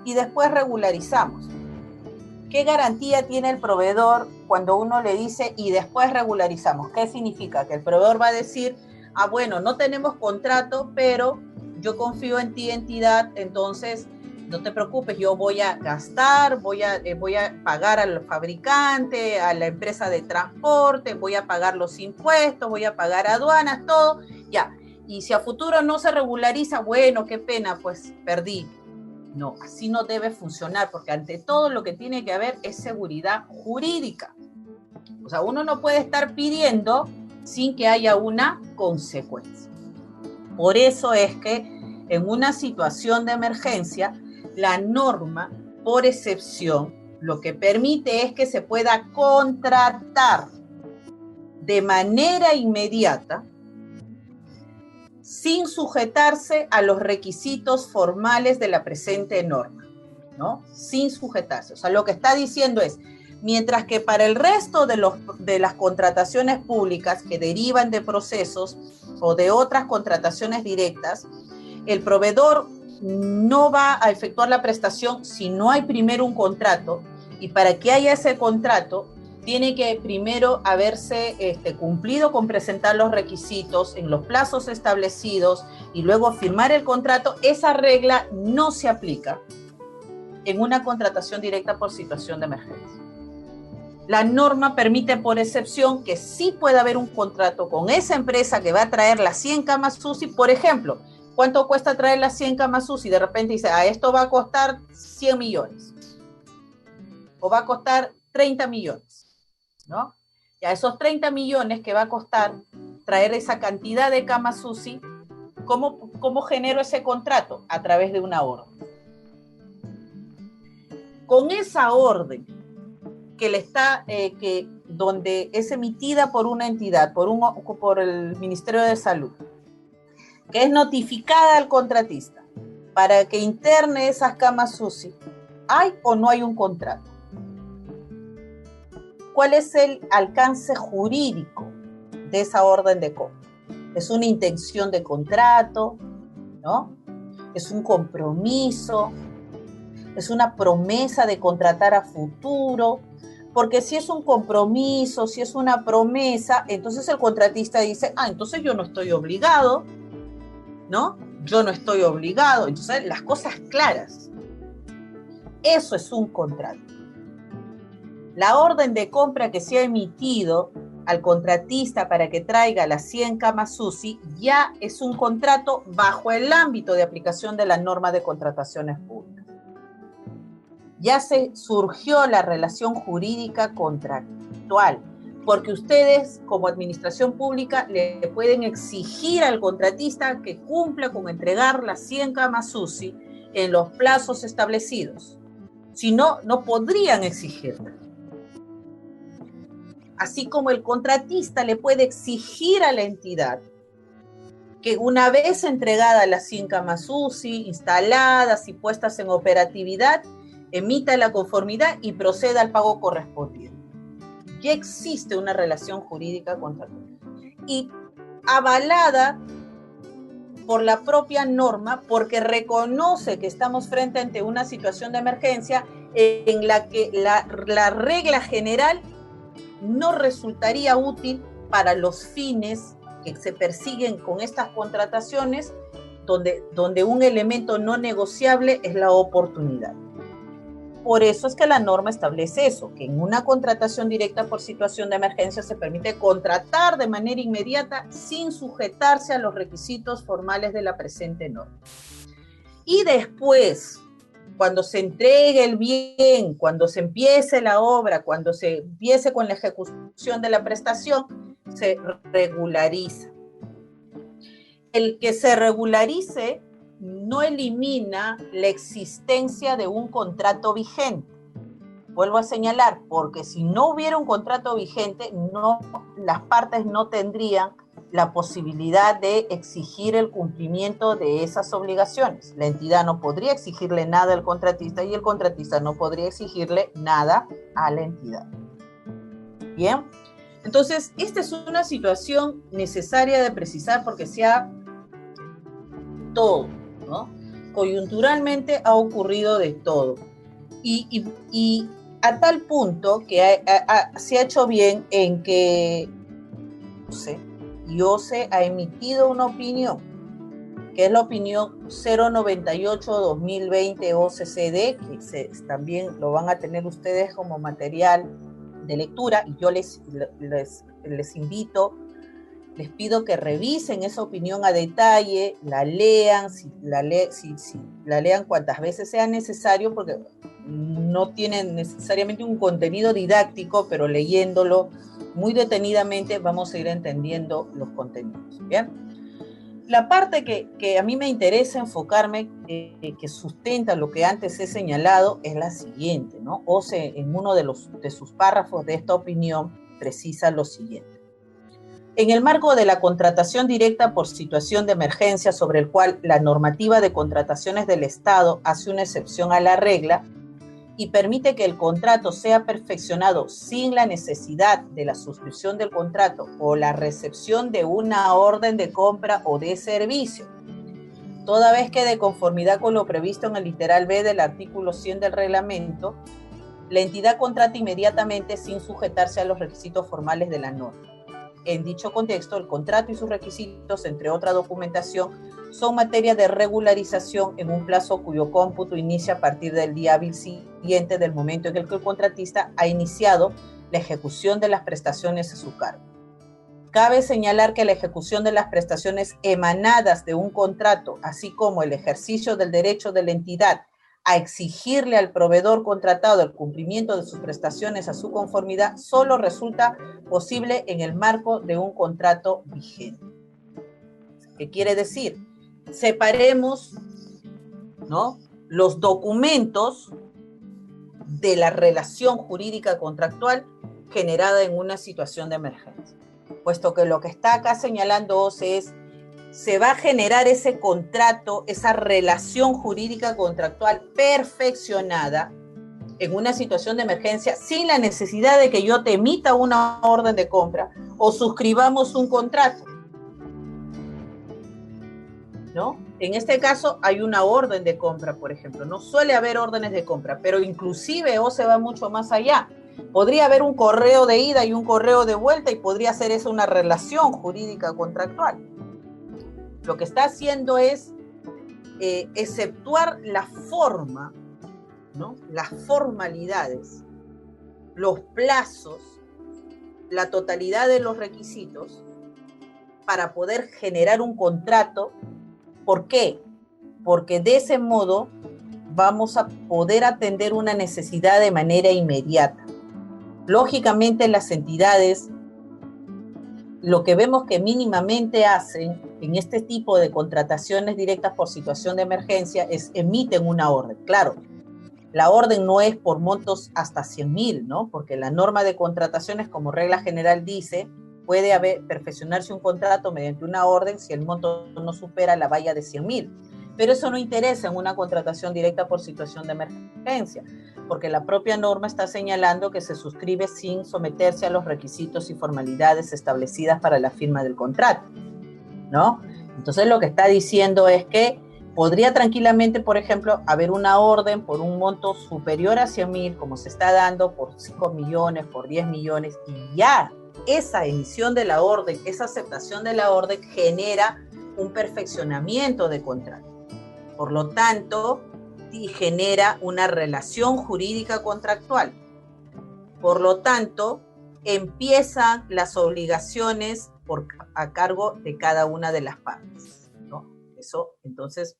y después regularizamos. ¿Qué garantía tiene el proveedor cuando uno le dice y después regularizamos? ¿Qué significa? Que el proveedor va a decir, ah, bueno, no tenemos contrato, pero yo confío en ti, entidad, entonces no te preocupes, yo voy a gastar, voy a pagar al fabricante, a la empresa de transporte, voy a pagar los impuestos, voy a pagar aduanas, todo, ya. Y si a futuro no se regulariza, bueno, qué pena, pues perdí. No, así no debe funcionar, porque ante todo lo que tiene que haber es seguridad jurídica. O sea, uno no puede estar pidiendo sin que haya una consecuencia. Por eso es que en una situación de emergencia, la norma, por excepción, lo que permite es que se pueda contratar de manera inmediata, sin sujetarse a los requisitos formales de la presente norma, ¿no? Sin sujetarse. O sea, lo que está diciendo es, mientras que para el resto de las contrataciones públicas que derivan de procesos o de otras contrataciones directas, el proveedor no va a efectuar la prestación si no hay primero un contrato, y para que haya ese contrato, tiene que primero haberse cumplido con presentar los requisitos en los plazos establecidos y luego firmar el contrato. Esa regla no se aplica en una contratación directa por situación de emergencia. La norma permite por excepción que sí pueda haber un contrato con esa empresa que va a traer las 100 camas UCI. Por ejemplo, ¿cuánto cuesta traer las 100 camas UCI? De repente dice, esto va a costar 100 millones o va a costar 30 millones. ¿No? Y a esos 30 millones que va a costar traer esa cantidad de camas UCI, ¿cómo genero ese contrato? A través de una orden. Con esa orden que le está, donde es emitida por una entidad, por el Ministerio de Salud, que es notificada al contratista para que interne esas camas UCI, ¿hay o no hay un contrato? ¿Cuál es el alcance jurídico de esa orden de compra? ¿Es una intención de contrato? ¿No? ¿Es un compromiso? ¿Es una promesa de contratar a futuro? Porque si es un compromiso, si es una promesa, entonces el contratista dice, entonces yo no estoy obligado, ¿no? Yo no estoy obligado. Entonces, las cosas claras. Eso es un contrato. La orden de compra que se ha emitido al contratista para que traiga las 100 camas UCI ya es un contrato bajo el ámbito de aplicación de la norma de contrataciones públicas. Ya se surgió la relación jurídica contractual, porque ustedes como administración pública le pueden exigir al contratista que cumpla con entregar las 100 camas UCI en los plazos establecidos. Si no, no podrían exigirla. Así como el contratista le puede exigir a la entidad que una vez entregadas las 100 camas UCI, instaladas y puestas en operatividad, emita la conformidad y proceda al pago correspondiente. Ya existe una relación jurídica contractual y avalada por la propia norma, porque reconoce que estamos frente ante una situación de emergencia en la que la regla general no resultaría útil para los fines que se persiguen con estas contrataciones, donde un elemento no negociable es la oportunidad. Por eso es que la norma establece eso, que en una contratación directa por situación de emergencia se permite contratar de manera inmediata sin sujetarse a los requisitos formales de la presente norma. Y después, cuando se entregue el bien, cuando se empiece la obra, cuando se empiece con la ejecución de la prestación, se regulariza. El que se regularice no elimina la existencia de un contrato vigente. Vuelvo a señalar, porque si no hubiera un contrato vigente, las partes no tendrían la posibilidad de exigir el cumplimiento de esas obligaciones. La entidad no podría exigirle nada al contratista y el contratista no podría exigirle nada a la entidad. Bien, entonces esta es una situación necesaria de precisar porque se ha todo, ¿no? Coyunturalmente ha ocurrido de todo. Y a tal punto que se ha hecho bien en que IOCE ha emitido una opinión, que es la opinión 098-2020 OCCD, que también lo van a tener ustedes como material de lectura, y yo les invito, les pido que revisen esa opinión a detalle, la lean, la lean cuantas veces sea necesario, porque no tienen necesariamente un contenido didáctico, pero leyéndolo muy detenidamente vamos a ir entendiendo los contenidos. ¿Bien? La parte que a mí me interesa enfocarme, que sustenta lo que antes he señalado, es la siguiente, ¿no? OCE, en uno de sus párrafos de esta opinión, precisa lo siguiente. En el marco de la contratación directa por situación de emergencia, sobre el cual la normativa de contrataciones del Estado hace una excepción a la regla y permite que el contrato sea perfeccionado sin la necesidad de la suscripción del contrato o la recepción de una orden de compra o de servicio, toda vez que de conformidad con lo previsto en el literal B del artículo 100 del reglamento, la entidad contrata inmediatamente sin sujetarse a los requisitos formales de la norma. En dicho contexto, el contrato y sus requisitos, entre otra documentación, son materia de regularización en un plazo cuyo cómputo inicia a partir del día hábil siguiente del momento en el que el contratista ha iniciado la ejecución de las prestaciones a su cargo. Cabe señalar que la ejecución de las prestaciones emanadas de un contrato, así como el ejercicio del derecho de la entidad a exigirle al proveedor contratado el cumplimiento de sus prestaciones a su conformidad, solo resulta posible en el marco de un contrato vigente. ¿Qué quiere decir? Separemos, ¿no?, los documentos de la relación jurídica contractual generada en una situación de emergencia. Puesto que lo que está acá señalando OCE es, se va a generar ese contrato, esa relación jurídica contractual perfeccionada en una situación de emergencia sin la necesidad de que yo te emita una orden de compra o suscribamos un contrato, ¿no? En este caso hay una orden de compra, por ejemplo. No suele haber órdenes de compra, pero inclusive se va mucho más allá. Podría haber un correo de ida y un correo de vuelta y podría ser eso una relación jurídica contractual. Lo que está haciendo es exceptuar la forma, ¿no? Las formalidades, los plazos, la totalidad de los requisitos para poder generar un contrato. ¿Por qué? Porque de ese modo vamos a poder atender una necesidad de manera inmediata. Lógicamente, las entidades, lo que vemos que mínimamente hacen en este tipo de contrataciones directas por situación de emergencia es emiten una orden. Claro, la orden no es por montos hasta 100.000, ¿no? Porque la norma de contrataciones, como regla general dice, puede perfeccionarse un contrato mediante una orden si el monto no supera la valla de 100.000. Pero eso no interesa en una contratación directa por situación de emergencia, porque la propia norma está señalando que se suscribe sin someterse a los requisitos y formalidades establecidas para la firma del contrato, ¿no? Entonces lo que está diciendo es que podría tranquilamente, por ejemplo, haber una orden por un monto superior a 100.000, como se está dando, por 5 millones, por 10 millones, y ya esa emisión de la orden, esa aceptación de la orden genera un perfeccionamiento de contrato. Por lo tanto, genera una relación jurídica contractual. Por lo tanto, empiezan las obligaciones a cargo de cada una de las partes, ¿no? Eso, entonces,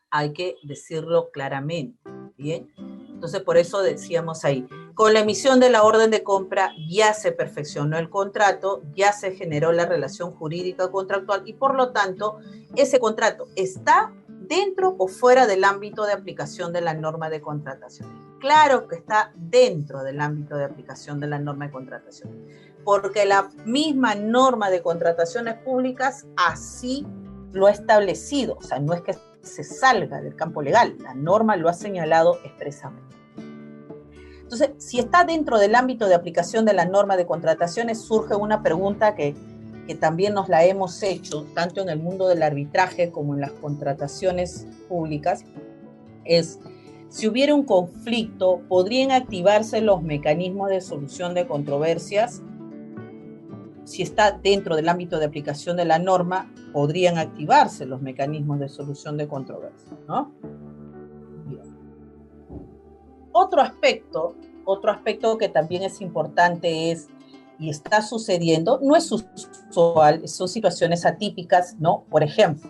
hay que decirlo claramente, ¿bien? Entonces, por eso decíamos ahí, con la emisión de la orden de compra ya se perfeccionó el contrato, ya se generó la relación jurídica contractual y, por lo tanto, ese contrato está dentro o fuera del ámbito de aplicación de la norma de contratación. Claro que está dentro del ámbito de aplicación de la norma de contratación, porque la misma norma de contrataciones públicas así lo ha establecido, o sea, no es que se salga del campo legal, la norma lo ha señalado expresamente. Entonces, si está dentro del ámbito de aplicación de la norma de contrataciones, surge una pregunta que también nos la hemos hecho, tanto en el mundo del arbitraje como en las contrataciones públicas, es, si hubiera un conflicto, ¿podrían activarse los mecanismos de solución de controversias? Si está dentro del ámbito de aplicación de la norma, podrían activarse los mecanismos de solución de controversias, ¿no? Bien. Otro aspecto que también es importante es, y está sucediendo, no es usual, son situaciones atípicas, ¿no? Por ejemplo,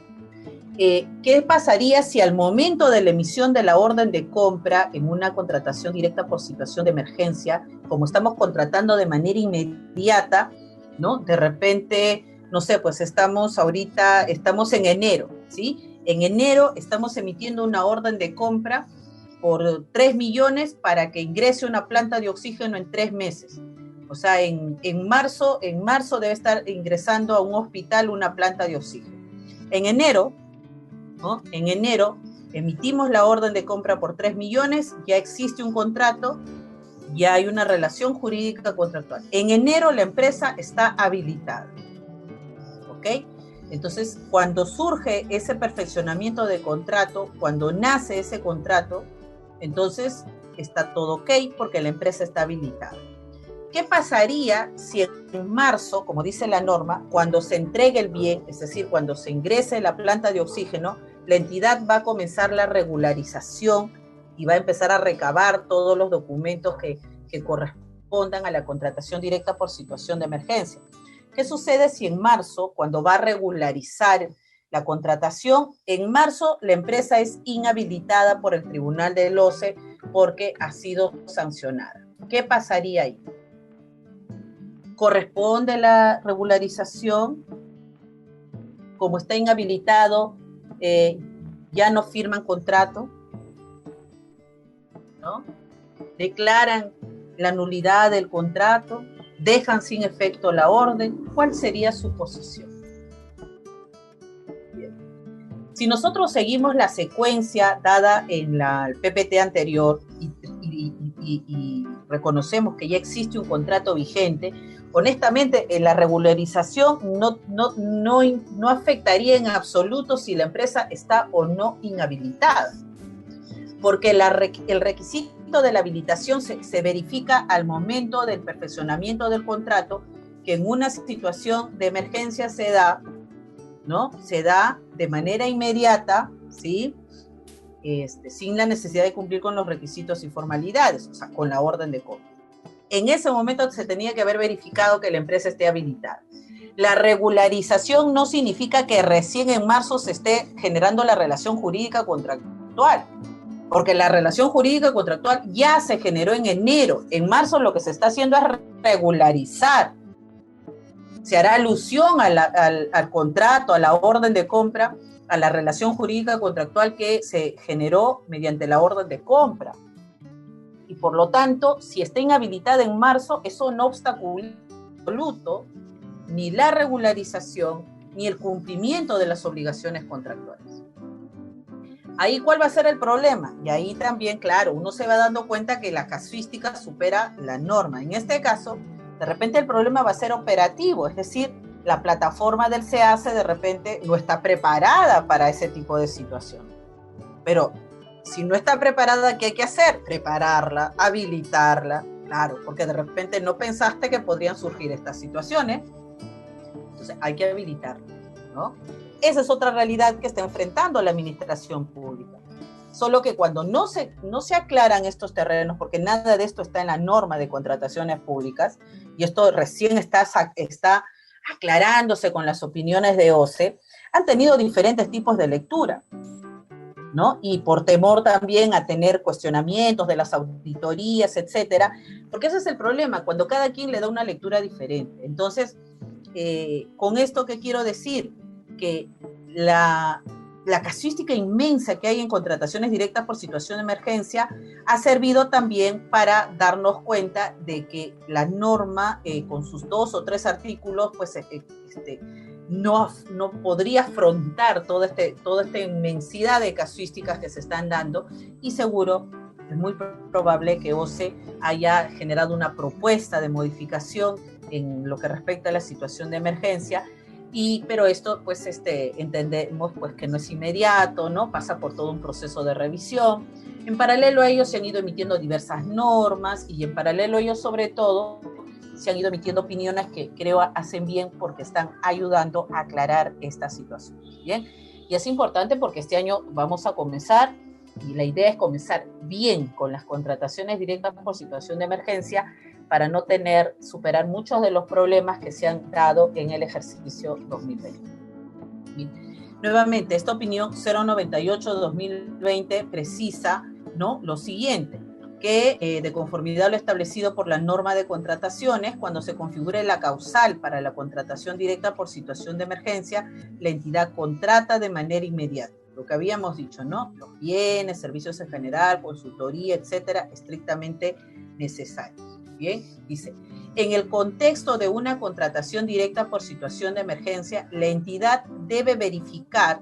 ¿qué pasaría si al momento de la emisión de la orden de compra en una contratación directa por situación de emergencia, como estamos contratando de manera inmediata, ¿no? De repente, no sé, pues estamos en enero, ¿sí? En enero estamos emitiendo una orden de compra por 3 millones para que ingrese una planta de oxígeno en 3 meses. O sea, en marzo debe estar ingresando a un hospital una planta de oxígeno. En enero, ¿no? En enero emitimos la orden de compra por 3 millones, ya existe un contrato, ya hay una relación jurídica contractual. En enero la empresa está habilitada, ¿ok? Entonces, cuando surge ese perfeccionamiento de contrato, cuando nace ese contrato, entonces está todo ok porque la empresa está habilitada. ¿Qué pasaría si en marzo, como dice la norma, cuando se entregue el bien, es decir, cuando se ingrese la planta de oxígeno, la entidad va a comenzar la regularización y va a empezar a recabar todos los documentos que correspondan a la contratación directa por situación de emergencia? ¿Qué sucede si en marzo, cuando va a regularizar la contratación, en marzo la empresa es inhabilitada por el Tribunal del OCE porque ha sido sancionada? ¿Qué pasaría ahí? ¿Corresponde la regularización? Como está inhabilitado, ya no firman contrato, ¿no? declaran la nulidad del contrato, dejan sin efecto la orden. ¿Cuál sería su posición? Bien. Si nosotros seguimos la secuencia dada en el PPT anterior y reconocemos que ya existe un contrato vigente, honestamente la regularización no afectaría en absoluto si la empresa está o no inhabilitada, porque el requisito de la habilitación se verifica al momento del perfeccionamiento del contrato, que en una situación de emergencia se da, ¿no? Se da de manera inmediata, ¿sí? Sin la necesidad de cumplir con los requisitos y formalidades, o sea, con la orden de compra. En ese momento se tenía que haber verificado que la empresa esté habilitada. La regularización no significa que recién en marzo se esté generando la relación jurídica contractual, porque la relación jurídica contractual ya se generó en enero. En marzo lo que se está haciendo es regularizar. Se hará alusión al contrato, a la orden de compra, a la relación jurídica contractual que se generó mediante la orden de compra. Y por lo tanto, si está inhabilitada en marzo, eso no obstaculiza en absoluto ni la regularización ni el cumplimiento de las obligaciones contractuales. Ahí, ¿cuál va a ser el problema? Y ahí también, claro, uno se va dando cuenta que la casuística supera la norma. En este caso, de repente el problema va a ser operativo, es decir, la plataforma del SEACE de repente no está preparada para ese tipo de situación. Pero si no está preparada, ¿qué hay que hacer? Prepararla, habilitarla, claro, porque de repente no pensaste que podrían surgir estas situaciones, entonces hay que habilitarla, ¿no? Esa es otra realidad que está enfrentando la administración pública. Solo que cuando no se aclaran estos terrenos, porque nada de esto está en la norma de contrataciones públicas, y esto recién está aclarándose con las opiniones de OCE, han tenido diferentes tipos de lectura, ¿no? Y por temor también a tener cuestionamientos de las auditorías, etcétera, porque ese es el problema, cuando cada quien le da una lectura diferente. Entonces, con esto, ¿qué quiero decir? Que la casuística inmensa que hay en contrataciones directas por situación de emergencia ha servido también para darnos cuenta de que la norma, con sus 2 o 3 artículos, pues no podría afrontar toda esta inmensidad de casuísticas que se están dando, y seguro es muy probable que OCE haya generado una propuesta de modificación en lo que respecta a la situación de emergencia, pero esto pues entendemos pues que no es inmediato, ¿no? Pasa por todo un proceso de revisión. En paralelo a ello se han ido emitiendo diversas normas, y en paralelo a ello sobre todo se han ido emitiendo opiniones que creo hacen bien porque están ayudando a aclarar esta situación. ¿Bien? Y es importante porque este año vamos a comenzar, y la idea es comenzar bien con las contrataciones directas por situación de emergencia para no superar muchos de los problemas que se han dado en el ejercicio 2020. Bien. Nuevamente, esta opinión 098-2020 precisa, ¿no?, lo siguiente, que de conformidad a lo establecido por la norma de contrataciones, cuando se configure la causal para la contratación directa por situación de emergencia, la entidad contrata de manera inmediata. Lo que habíamos dicho, ¿no? Los bienes, servicios en general, consultoría, etcétera, estrictamente necesarios. Bien, dice, en el contexto de una contratación directa por situación de emergencia, la entidad debe verificar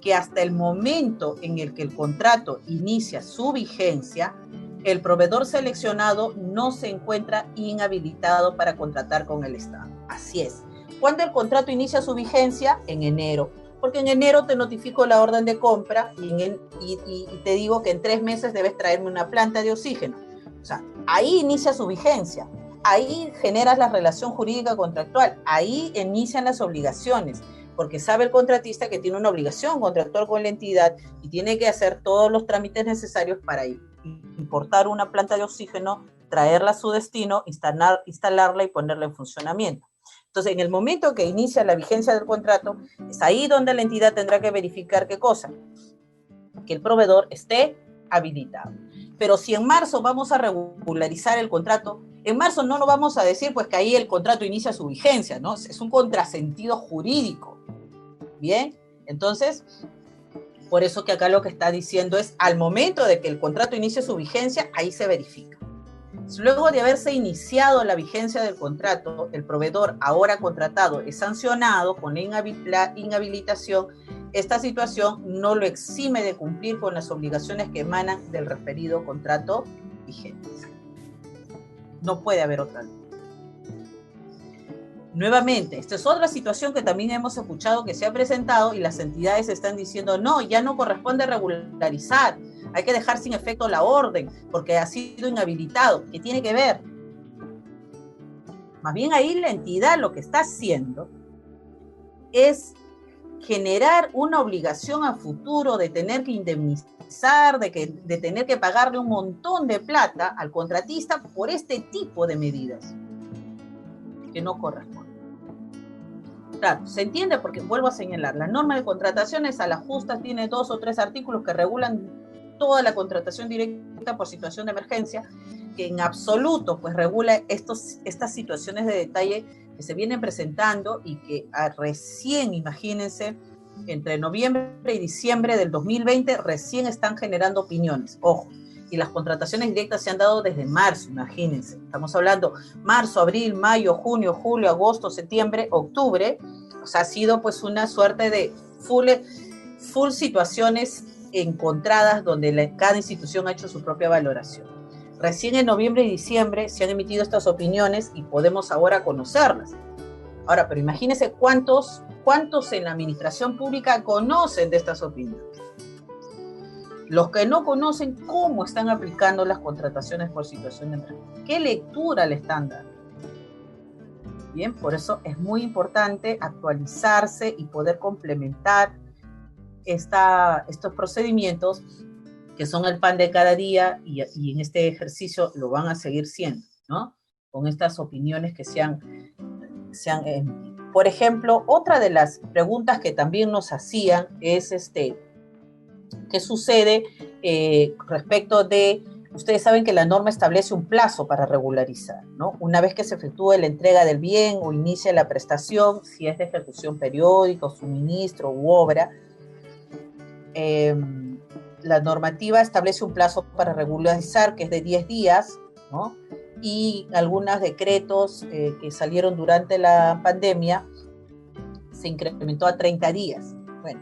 que hasta el momento en el que el contrato inicia su vigencia, el proveedor seleccionado no se encuentra inhabilitado para contratar con el Estado. Así es. ¿Cuándo el contrato inicia su vigencia? En enero. Porque en enero te notifico la orden de compra y te digo que en 3 meses debes traerme una planta de oxígeno. O sea, ahí inicia su vigencia. Ahí generas la relación jurídica contractual. Ahí inician las obligaciones. Porque sabe el contratista que tiene una obligación contractual con la entidad y tiene que hacer todos los trámites necesarios para importar una planta de oxígeno, traerla a su destino, instalarla y ponerla en funcionamiento. Entonces, en el momento que inicia la vigencia del contrato, es ahí donde la entidad tendrá que verificar qué cosa, que el proveedor esté habilitado. Pero si en marzo vamos a regularizar el contrato, en marzo no lo vamos a decir pues que ahí el contrato inicia su vigencia, ¿no? Es un contrasentido jurídico. Bien, entonces Por eso que acá lo que está diciendo es, al momento de que el contrato inicie su vigencia, ahí se verifica. Luego de haberse iniciado la vigencia del contrato, el proveedor ahora contratado es sancionado con la inhabilitación. Esta situación no lo exime de cumplir con las obligaciones que emanan del referido contrato vigente. No puede haber otra ley. Nuevamente, esta es otra situación que también hemos escuchado que se ha presentado y las entidades están diciendo, no, ya no corresponde regularizar, hay que dejar sin efecto la orden porque ha sido inhabilitado. ¿Qué tiene que ver? Más bien ahí la entidad lo que está haciendo es generar una obligación a futuro de tener que indemnizar, de tener que pagarle un montón de plata al contratista por este tipo de medidas que no corresponden. Claro, se entiende porque vuelvo a señalar, la norma de contrataciones a la justa tiene 2 o 3 artículos que regulan toda la contratación directa por situación de emergencia, que en absoluto pues regula estas situaciones de detalle que se vienen presentando y que recién, imagínense, entre noviembre y diciembre del 2020 recién están generando opiniones. Ojo, y las contrataciones directas se han dado desde marzo, imagínense. Estamos hablando marzo, abril, mayo, junio, julio, agosto, septiembre, octubre. O sea, ha sido pues una suerte de full situaciones encontradas donde cada institución ha hecho su propia valoración. Recién en noviembre y diciembre se han emitido estas opiniones y podemos ahora conocerlas. Ahora, pero imagínense cuántos en la administración pública conocen de estas opiniones. Los que no conocen cómo están aplicando las contrataciones por situación de emergencia, qué lectura le están dando. Bien, por eso es muy importante actualizarse y poder complementar estos procedimientos que son el pan de cada día y en este ejercicio lo van a seguir siendo, ¿no? Con estas opiniones que se han emitido. Por ejemplo, otra de las preguntas que también nos hacían es ¿qué sucede respecto de, ustedes saben que la norma establece un plazo para regularizar, ¿no? Una vez que se efectúe la entrega del bien o inicia la prestación, si es de ejecución periódica, suministro u obra, la normativa establece un plazo para regularizar que es de 10 días, ¿no? Y algunos decretos que salieron durante la pandemia se incrementó a 30 días. Bueno,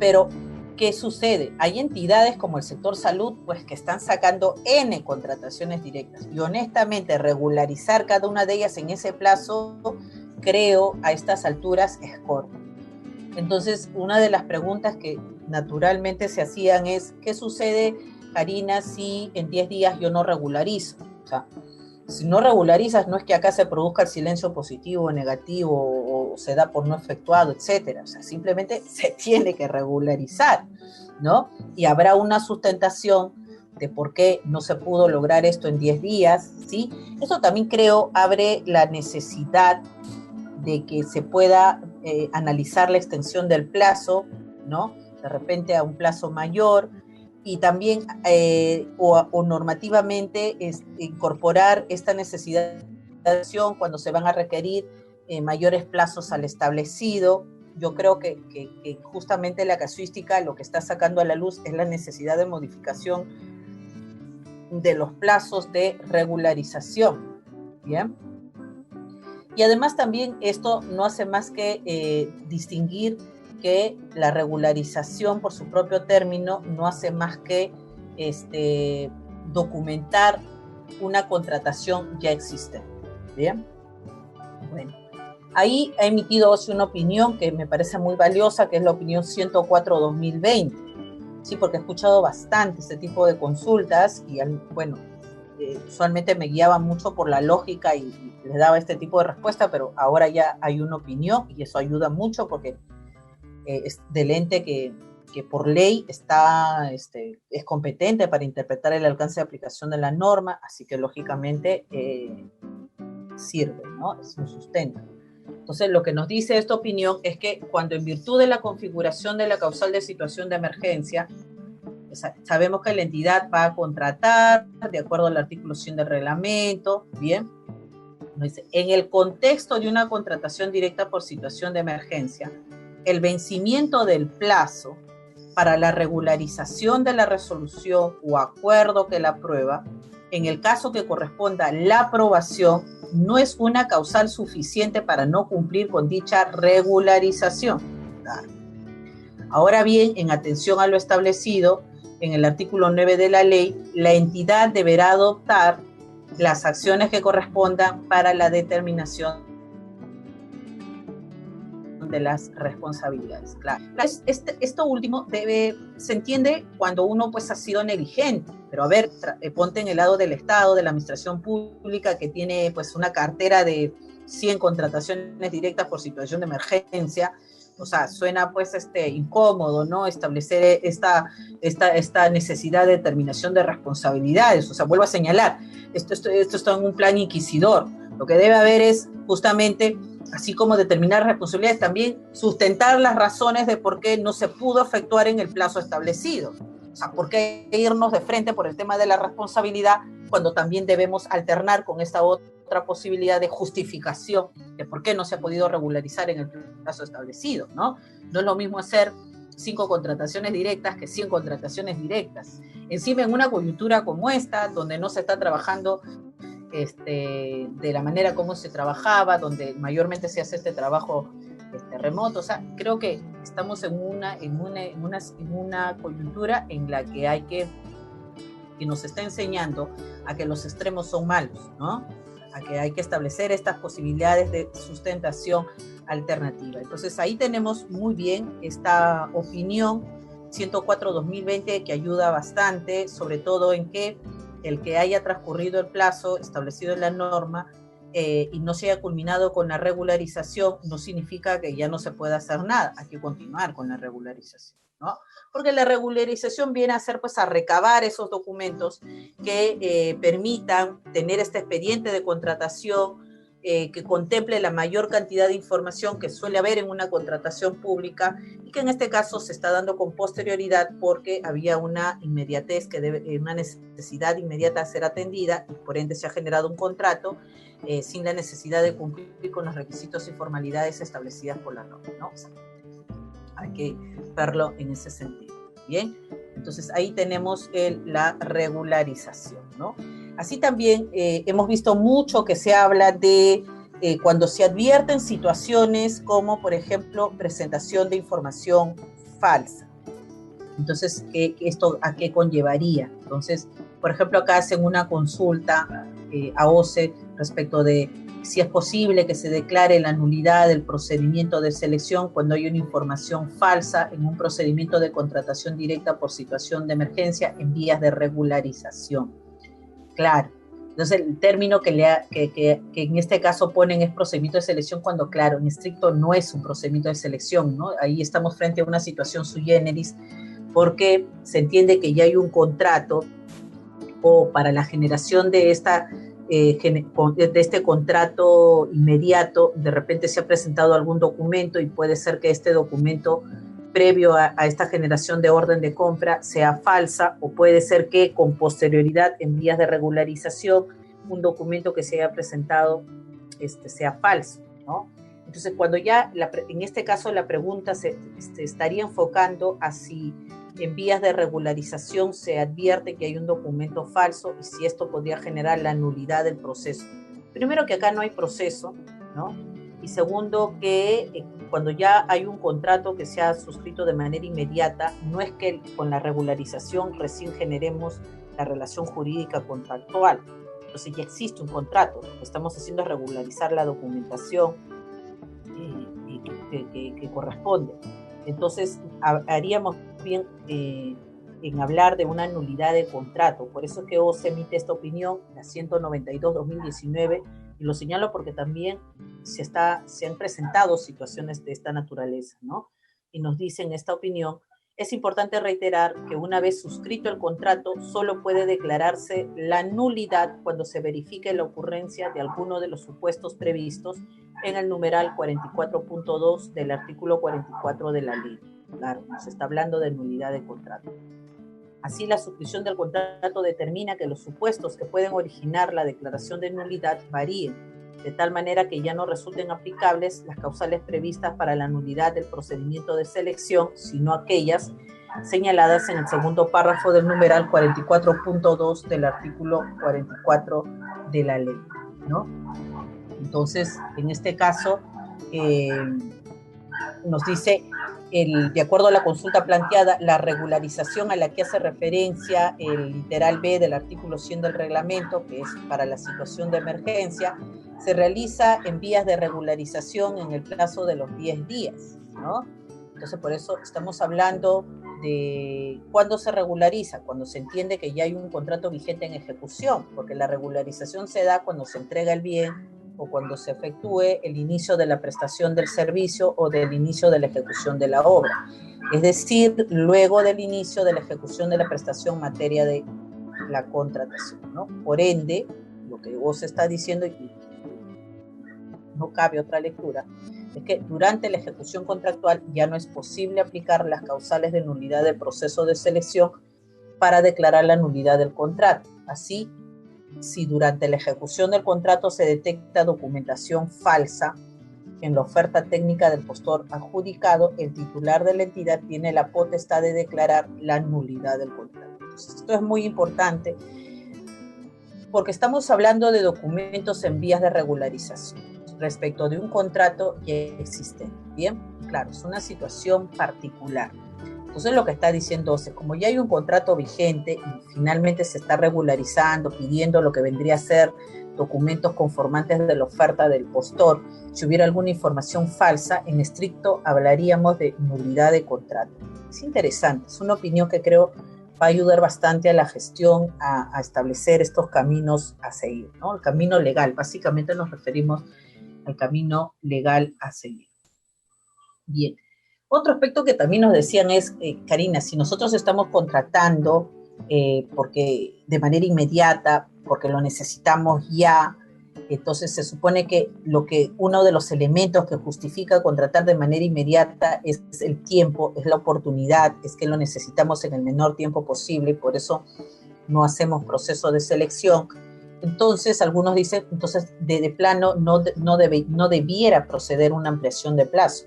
pero ¿qué sucede? Hay entidades como el sector salud, pues que están sacando N contrataciones directas y honestamente regularizar cada una de ellas en ese plazo, creo, a estas alturas es corto. Entonces, una de las preguntas que naturalmente se hacían es, ¿qué sucede, Karina, si en 10 días yo no regularizo? O sea, si no regularizas, no es que acá se produzca el silencio positivo o negativo o se da por no efectuado, etcétera. O sea, simplemente se tiene que regularizar, ¿no? Y habrá una sustentación de por qué no se pudo lograr esto en 10 días, ¿sí? Eso también creo abre la necesidad de que se pueda analizar la extensión del plazo, ¿no? De repente a un plazo mayor, y también o normativamente incorporar esta necesidad de acción cuando se van a requerir mayores plazos al establecido. Yo creo que justamente la casuística lo que está sacando a la luz es la necesidad de modificación de los plazos de regularización, ¿bien? Y además también esto no hace más que distinguir que la regularización por su propio término no hace más que documentar una contratación ya existente. ¿Bien? Bueno, ahí ha emitido una opinión que me parece muy valiosa, que es la opinión 104/2020. Sí, porque he escuchado bastante este tipo de consultas y, bueno, usualmente me guiaba mucho por la lógica y les daba este tipo de respuesta, pero ahora ya hay una opinión y eso ayuda mucho porque es del ente que por ley es competente para interpretar el alcance de aplicación de la norma, así que lógicamente sirve, ¿no? Es un sustento. Entonces, lo que nos dice esta opinión es que cuando en virtud de la configuración de la causal de situación de emergencia, sabemos que la entidad va a contratar de acuerdo al artículo 100 del reglamento, ¿bien? En el contexto de una contratación directa por situación de emergencia, el vencimiento del plazo para la regularización de la resolución o acuerdo que la aprueba, en el caso que corresponda la aprobación, no es una causal suficiente para no cumplir con dicha regularización. Ahora bien, en atención a lo establecido en el artículo 9 de la ley, la entidad deberá adoptar las acciones que correspondan para la determinación de las responsabilidades. Claro. Esto último se entiende cuando uno pues ha sido negligente, pero a ver, ponte en el lado del Estado, de la administración pública, que tiene pues una cartera de 100 contrataciones directas por situación de emergencia. O sea, suena pues incómodo, ¿no? Establecer esta necesidad de determinación de responsabilidades. O sea, vuelvo a señalar, esto está en un plan inquisidor. Lo que debe haber es justamente, así como determinar responsabilidades, también sustentar las razones de por qué no se pudo efectuar en el plazo establecido. O sea, ¿por qué irnos de frente por el tema de la responsabilidad cuando también debemos alternar con esta otra posibilidad de justificación de por qué no se ha podido regularizar en el plazo establecido, ¿no? No es lo mismo hacer 5 contrataciones directas que 100 contrataciones directas. Encima en una coyuntura como esta, donde no se está trabajando de la manera como se trabajaba, donde mayormente se hace este trabajo remoto. O sea, creo que estamos en una coyuntura en la que que nos está enseñando a que los extremos son malos, ¿no? A que hay que establecer estas posibilidades de sustentación alternativa. Entonces ahí tenemos muy bien esta opinión 104/2020 que ayuda bastante, sobre todo en que el que haya transcurrido el plazo establecido en la norma y no se haya culminado con la regularización no significa que ya no se pueda hacer nada, hay que continuar con la regularización, ¿no? Porque la regularización viene a ser pues a recabar esos documentos que permitan tener este expediente de contratación que contemple la mayor cantidad de información que suele haber en una contratación pública y que en este caso se está dando con posterioridad porque había una inmediatez, una necesidad inmediata a ser atendida y por ende se ha generado un contrato sin la necesidad de cumplir con los requisitos y formalidades establecidas por la norma, ¿no? O sea, hay que verlo en ese sentido. Bien, entonces ahí tenemos la regularización, ¿no? Así también hemos visto mucho que se habla de cuando se advierten situaciones como, por ejemplo, presentación de información falsa. Entonces, ¿esto a qué conllevaría? Entonces, por ejemplo, acá hacen una consulta a OCE respecto de si es posible que se declare la nulidad del procedimiento de selección cuando hay una información falsa en un procedimiento de contratación directa por situación de emergencia en vías de regularización. Claro. Entonces, el término que en este caso ponen es procedimiento de selección cuando, claro, en estricto no es un procedimiento de selección, ¿no? Ahí estamos frente a una situación sui generis porque se entiende que ya hay un contrato o para la generación de este contrato inmediato, de repente se ha presentado algún documento y puede ser que este documento previo a esta generación de orden de compra sea falsa, o puede ser que con posterioridad en vías de regularización un documento que se haya presentado sea falso, ¿no? Entonces, cuando ya, en este caso, la pregunta se estaría enfocando a si en vías de regularización se advierte que hay un documento falso y si esto podría generar la nulidad del proceso. Primero, que acá no hay proceso, ¿no? Y segundo, que cuando ya hay un contrato que se ha suscrito de manera inmediata, no es que con la regularización recién generemos la relación jurídica contractual. Entonces ya existe un contrato. Lo que estamos haciendo es regularizar la documentación que corresponde. Entonces, haríamos bien en hablar de una nulidad de contrato. Por eso es que OCE emite esta opinión, la 192/2019, y lo señalo porque también se han presentado situaciones de esta naturaleza, ¿no? Y nos dicen esta opinión, es importante reiterar que una vez suscrito el contrato, solo puede declararse la nulidad cuando se verifique la ocurrencia de alguno de los supuestos previstos en el numeral 44.2 del artículo 44 de la ley. Claro, se está hablando de nulidad de contrato. Así, la suscripción del contrato determina que los supuestos que pueden originar la declaración de nulidad varíen, de tal manera que ya no resulten aplicables las causales previstas para la nulidad del procedimiento de selección, sino aquellas señaladas en el segundo párrafo del numeral 44.2 del artículo 44 de la ley, ¿no? Entonces, en este caso, nos dice, de acuerdo a la consulta planteada, la regularización a la que hace referencia el literal B del artículo 100 del reglamento, que es para la situación de emergencia, se realiza en vías de regularización en el plazo de los 10 días, ¿no? Entonces, por eso estamos hablando de cuándo se regulariza, cuando se entiende que ya hay un contrato vigente en ejecución, porque la regularización se da cuando se entrega el bien o cuando se efectúe el inicio de la prestación del servicio o del inicio de la ejecución de la obra. Es decir, luego del inicio de la ejecución de la prestación en materia de la contratación, ¿no? Por ende, lo que vos estás diciendo, y no cabe otra lectura, es que durante la ejecución contractual ya no es posible aplicar las causales de nulidad del proceso de selección para declarar la nulidad del contrato. Así, si durante la ejecución del contrato se detecta documentación falsa en la oferta técnica del postor adjudicado, el titular de la entidad tiene la potestad de declarar la nulidad del contrato. Entonces, esto es muy importante porque estamos hablando de documentos en vías de regularización respecto de un contrato que existe. Bien, claro, es una situación particular. Entonces lo que está diciendo es, como ya hay un contrato vigente y finalmente se está regularizando, pidiendo lo que vendría a ser documentos conformantes de la oferta del postor, si hubiera alguna información falsa, en estricto hablaríamos de nulidad de contrato. Es interesante, es una opinión que creo va a ayudar bastante a la gestión a establecer estos caminos a seguir, ¿no? El camino legal, básicamente nos referimos al camino legal a seguir. Bien. Otro aspecto que también nos decían es, Karina, si nosotros estamos contratando porque de manera inmediata, porque lo necesitamos ya, entonces se supone que uno de los elementos que justifica contratar de manera inmediata es el tiempo, es la oportunidad, es que lo necesitamos en el menor tiempo posible y por eso no hacemos proceso de selección. Entonces, algunos dicen, entonces de plano no debiera proceder una ampliación de plazo.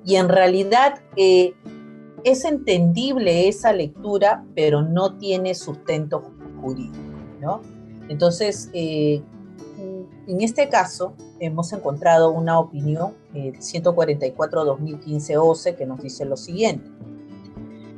Y en realidad es entendible esa lectura, pero no tiene sustento jurídico, ¿no? Entonces, en este caso, hemos encontrado una opinión, 144-2015 OCE, que nos dice lo siguiente.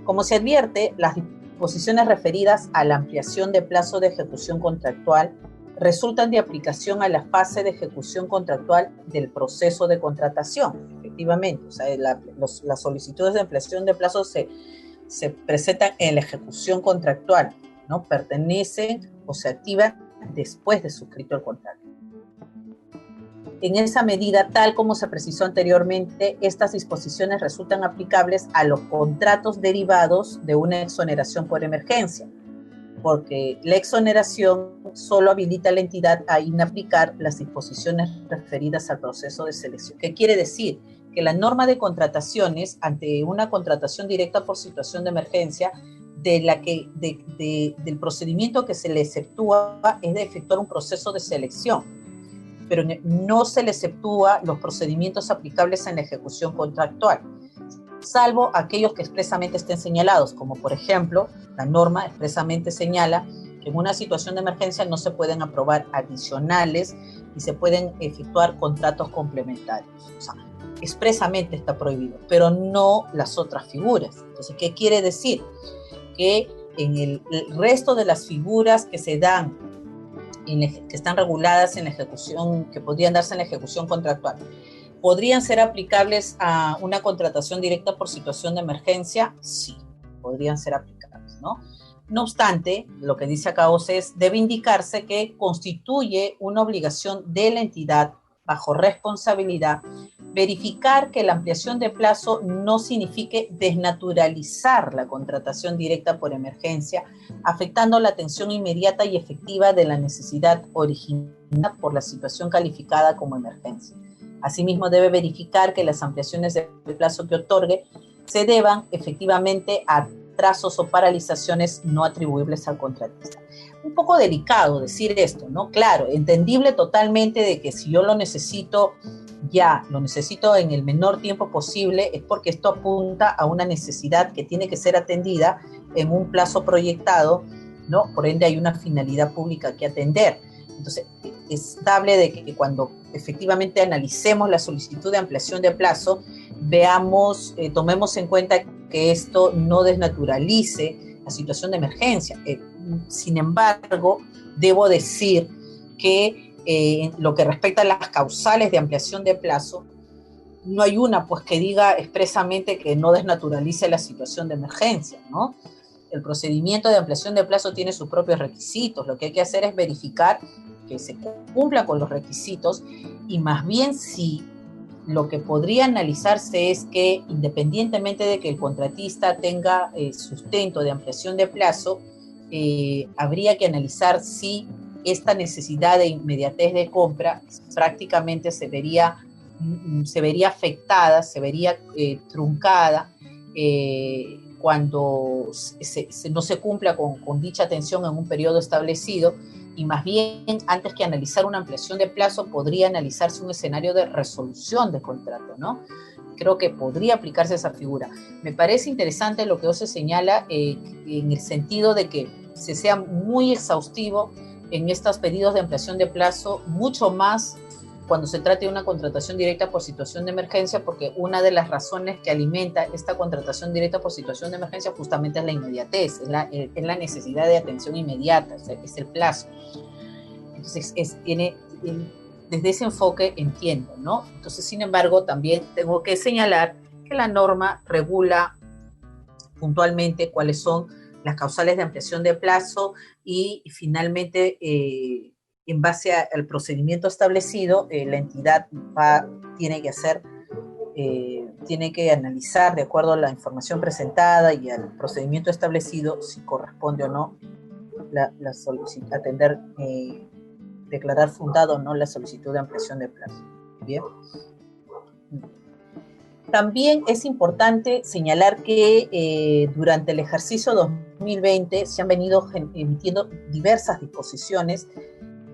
Como se advierte, las disposiciones referidas a la ampliación de plazo de ejecución contractual resultan de aplicación a la fase de ejecución contractual del proceso de contratación, efectivamente. O sea, las solicitudes de ampliación de plazo se presentan en la ejecución contractual, ¿no? Pertenecen o se activan después de suscrito el contrato. En esa medida, tal como se precisó anteriormente, estas disposiciones resultan aplicables a los contratos derivados de una exoneración por emergencia, porque la exoneración solo habilita a la entidad a inaplicar las disposiciones referidas al proceso de selección. ¿Qué quiere decir? Que la norma de contrataciones, ante una contratación directa por situación de emergencia, del procedimiento que se le exceptúa es de efectuar un proceso de selección, pero no se le exceptúa los procedimientos aplicables en la ejecución contractual, salvo aquellos que expresamente estén señalados, como por ejemplo, la norma expresamente señala que en una situación de emergencia no se pueden aprobar adicionales y se pueden efectuar contratos complementarios. O sea, expresamente está prohibido, pero no las otras figuras. Entonces, ¿qué quiere decir? Que en el resto de las figuras que se dan, que están reguladas en la ejecución, que podrían darse en la ejecución contractual, ¿podrían ser aplicables a una contratación directa por situación de emergencia? Sí, podrían ser aplicables, ¿no? No obstante, lo que dice acá OCE es, debe indicarse que constituye una obligación de la entidad bajo responsabilidad verificar que la ampliación de plazo no signifique desnaturalizar la contratación directa por emergencia, afectando la atención inmediata y efectiva de la necesidad originada por la situación calificada como emergencia. Asimismo, debe verificar que las ampliaciones de plazo que otorgue se deban efectivamente a atrasos o paralizaciones no atribuibles al contratista. Un poco delicado decir esto, ¿no? Claro, entendible totalmente de que si yo lo necesito ya lo necesito en el menor tiempo posible, es porque esto apunta a una necesidad que tiene que ser atendida en un plazo proyectado, ¿no? Por ende hay una finalidad pública que atender. Entonces, es estable de que cuando efectivamente analicemos la solicitud de ampliación de plazo, veamos, tomemos en cuenta que esto no desnaturalice la situación de emergencia. Sin embargo, debo decir que lo que respecta a las causales de ampliación de plazo, no hay una pues que diga expresamente que no desnaturalice la situación de emergencia, ¿no? El procedimiento de ampliación de plazo tiene sus propios requisitos. Lo que hay que hacer es verificar que se cumpla con los requisitos y más bien si lo que podría analizarse es que independientemente de que el contratista tenga sustento de ampliación de plazo, habría que analizar si esta necesidad de inmediatez de compra prácticamente se vería afectada, se vería truncada cuando no se cumpla con dicha atención en un periodo establecido, y más bien antes que analizar una ampliación de plazo podría analizarse un escenario de resolución de contrato, ¿no? Creo que podría aplicarse esa figura. Me parece interesante lo que Ose señala en el sentido de que se sea muy exhaustivo en estos pedidos de ampliación de plazo, mucho más cuando se trate de una contratación directa por situación de emergencia, porque una de las razones que alimenta esta contratación directa por situación de emergencia justamente es la inmediatez, es la necesidad de atención inmediata, o sea, es el plazo. Entonces, desde ese enfoque entiendo, ¿no? Entonces, sin embargo, también tengo que señalar que la norma regula puntualmente cuáles son las causales de ampliación de plazo y finalmente, en base al procedimiento establecido, la entidad tiene que analizar de acuerdo a la información presentada y al procedimiento establecido si corresponde o no la solicitud, declarar fundado o no la solicitud de ampliación de plazo. Bien. También es importante señalar que durante el ejercicio 2020 se han venido emitiendo diversas disposiciones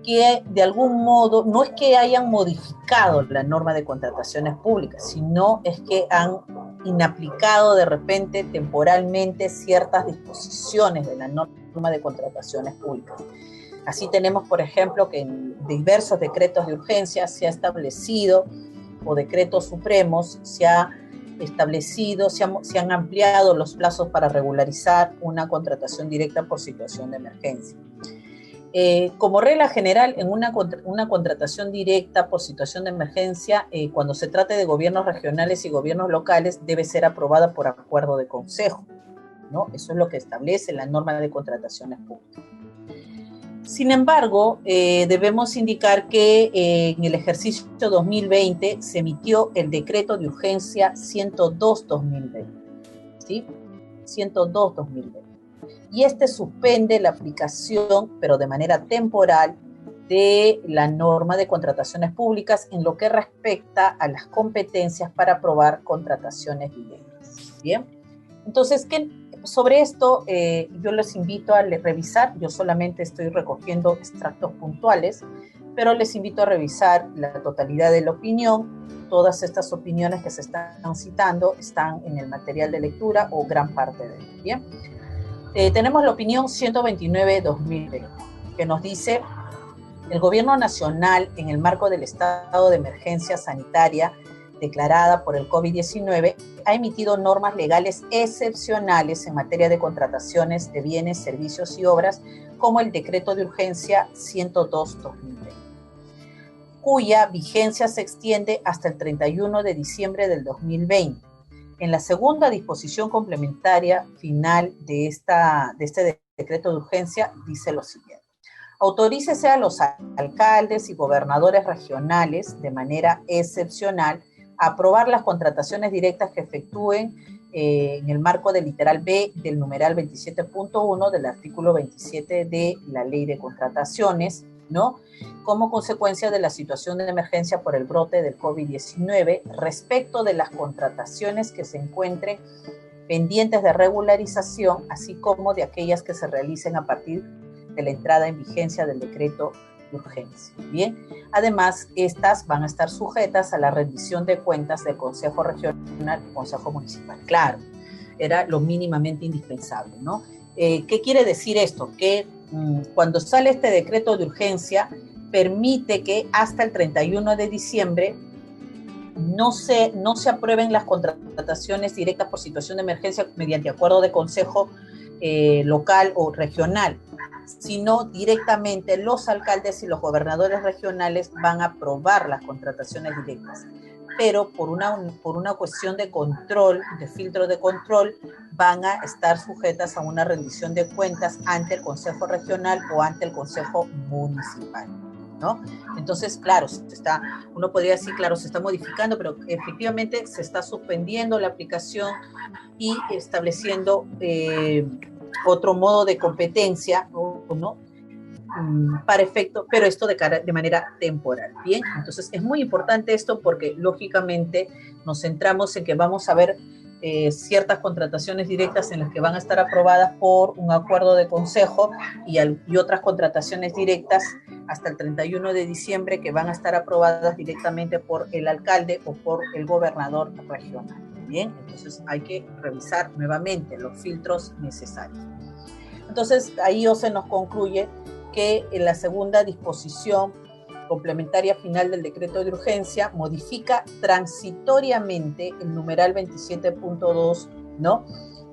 que de algún modo no es que hayan modificado la norma de contrataciones públicas, sino es que han inaplicado de repente temporalmente ciertas disposiciones de la norma de contrataciones públicas. Así tenemos, por ejemplo, que en diversos decretos de urgencia se ha establecido, o decretos supremos, se ha establecido, se han ampliado los plazos para regularizar una contratación directa por situación de emergencia. Como regla general, en una contratación directa por situación de emergencia, cuando se trate de gobiernos regionales y gobiernos locales, debe ser aprobada por acuerdo de consejo, ¿no? Eso es lo que establece la norma de contrataciones públicas. Sin embargo, debemos indicar que en el ejercicio 2020 se emitió el decreto de urgencia 102-2020, ¿sí? 102-2020. Y este suspende la aplicación, pero de manera temporal, de la norma de contrataciones públicas en lo que respecta a las competencias para aprobar contrataciones directas. Bien, entonces, sobre esto yo les invito a revisar, yo solamente estoy recogiendo extractos puntuales, pero les invito a revisar la totalidad de la opinión. Todas estas opiniones que se están citando están en el material de lectura o gran parte de él. Bien. Tenemos la opinión 129-2020, que nos dice: el Gobierno Nacional, en el marco del estado de emergencia sanitaria declarada por el COVID-19, ha emitido normas legales excepcionales en materia de contrataciones de bienes, servicios y obras, como el Decreto de Urgencia 102-2020, cuya vigencia se extiende hasta el 31 de diciembre del 2020. En la segunda disposición complementaria final de este decreto de urgencia dice lo siguiente: autorícese a los alcaldes y gobernadores regionales de manera excepcional a aprobar las contrataciones directas que efectúen en el marco del literal B del numeral 27.1 del artículo 27 de la Ley de Contrataciones, ¿no?, como consecuencia de la situación de emergencia por el brote del COVID-19 respecto de las contrataciones que se encuentren pendientes de regularización, así como de aquellas que se realicen a partir de la entrada en vigencia del decreto de urgencia. Bien, además, estas van a estar sujetas a la rendición de cuentas del Consejo Regional y Consejo Municipal. Claro, era lo mínimamente indispensable, ¿no? ¿Qué quiere decir esto? Que cuando sale este decreto de urgencia, permite que hasta el 31 de diciembre no se aprueben las contrataciones directas por situación de emergencia mediante acuerdo de consejo local o regional, sino directamente los alcaldes y los gobernadores regionales van a aprobar las contrataciones directas. Pero por una cuestión de control, de filtro de control, van a estar sujetas a una rendición de cuentas ante el Consejo Regional o ante el Consejo Municipal, ¿no? Entonces, claro, uno podría decir, claro, se está modificando, pero efectivamente se está suspendiendo la aplicación y estableciendo otro modo de competencia, ¿no? Para efecto, pero esto de manera temporal. Bien, entonces es muy importante esto porque lógicamente nos centramos en que vamos a ver ciertas contrataciones directas en las que van a estar aprobadas por un acuerdo de consejo y otras contrataciones directas hasta el 31 de diciembre que van a estar aprobadas directamente por el alcalde o por el gobernador regional. Bien, entonces hay que revisar nuevamente los filtros necesarios. Entonces ahí se nos concluye que en la segunda disposición complementaria final del decreto de urgencia modifica transitoriamente el numeral 27.2, ¿no?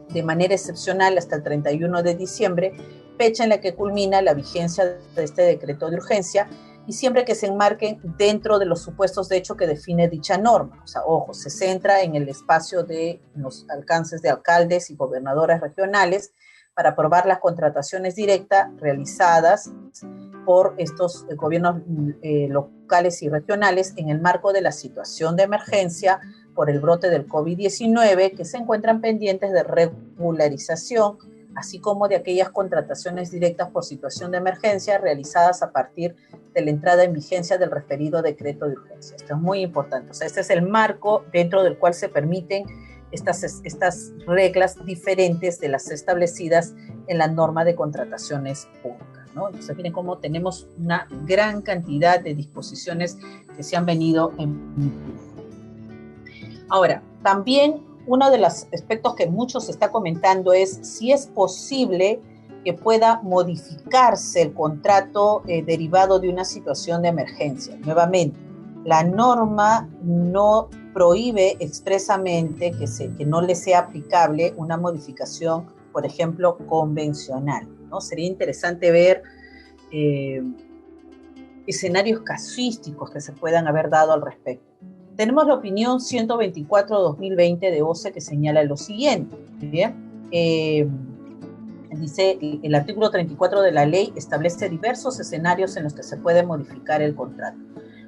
De manera excepcional hasta el 31 de diciembre, fecha en la que culmina la vigencia de este decreto de urgencia, y siempre que se enmarquen dentro de los supuestos de hecho que define dicha norma. O sea, ojo, se centra en el espacio de los alcances de alcaldes y gobernadores regionales para aprobar las contrataciones directas realizadas por estos gobiernos locales y regionales en el marco de la situación de emergencia por el brote del COVID-19 que se encuentran pendientes de regularización, así como de aquellas contrataciones directas por situación de emergencia realizadas a partir de la entrada en vigencia del referido decreto de urgencia. Esto es muy importante. O sea, este es el marco dentro del cual se permiten estas reglas diferentes de las establecidas en la norma de contrataciones públicas, ¿no? Entonces, miren cómo tenemos una gran cantidad de disposiciones que se han venido emitiendo. Ahora, también uno de los aspectos que mucho se está comentando es si es posible que pueda modificarse el contrato derivado de una situación de emergencia. Nuevamente, la norma no prohíbe expresamente que no le sea aplicable una modificación, por ejemplo, convencional, ¿no? Sería interesante ver escenarios casuísticos que se puedan haber dado al respecto. Tenemos la opinión 124-2020 de OCE que señala lo siguiente, ¿bien? Dice, el artículo 34 de la ley establece diversos escenarios en los que se puede modificar el contrato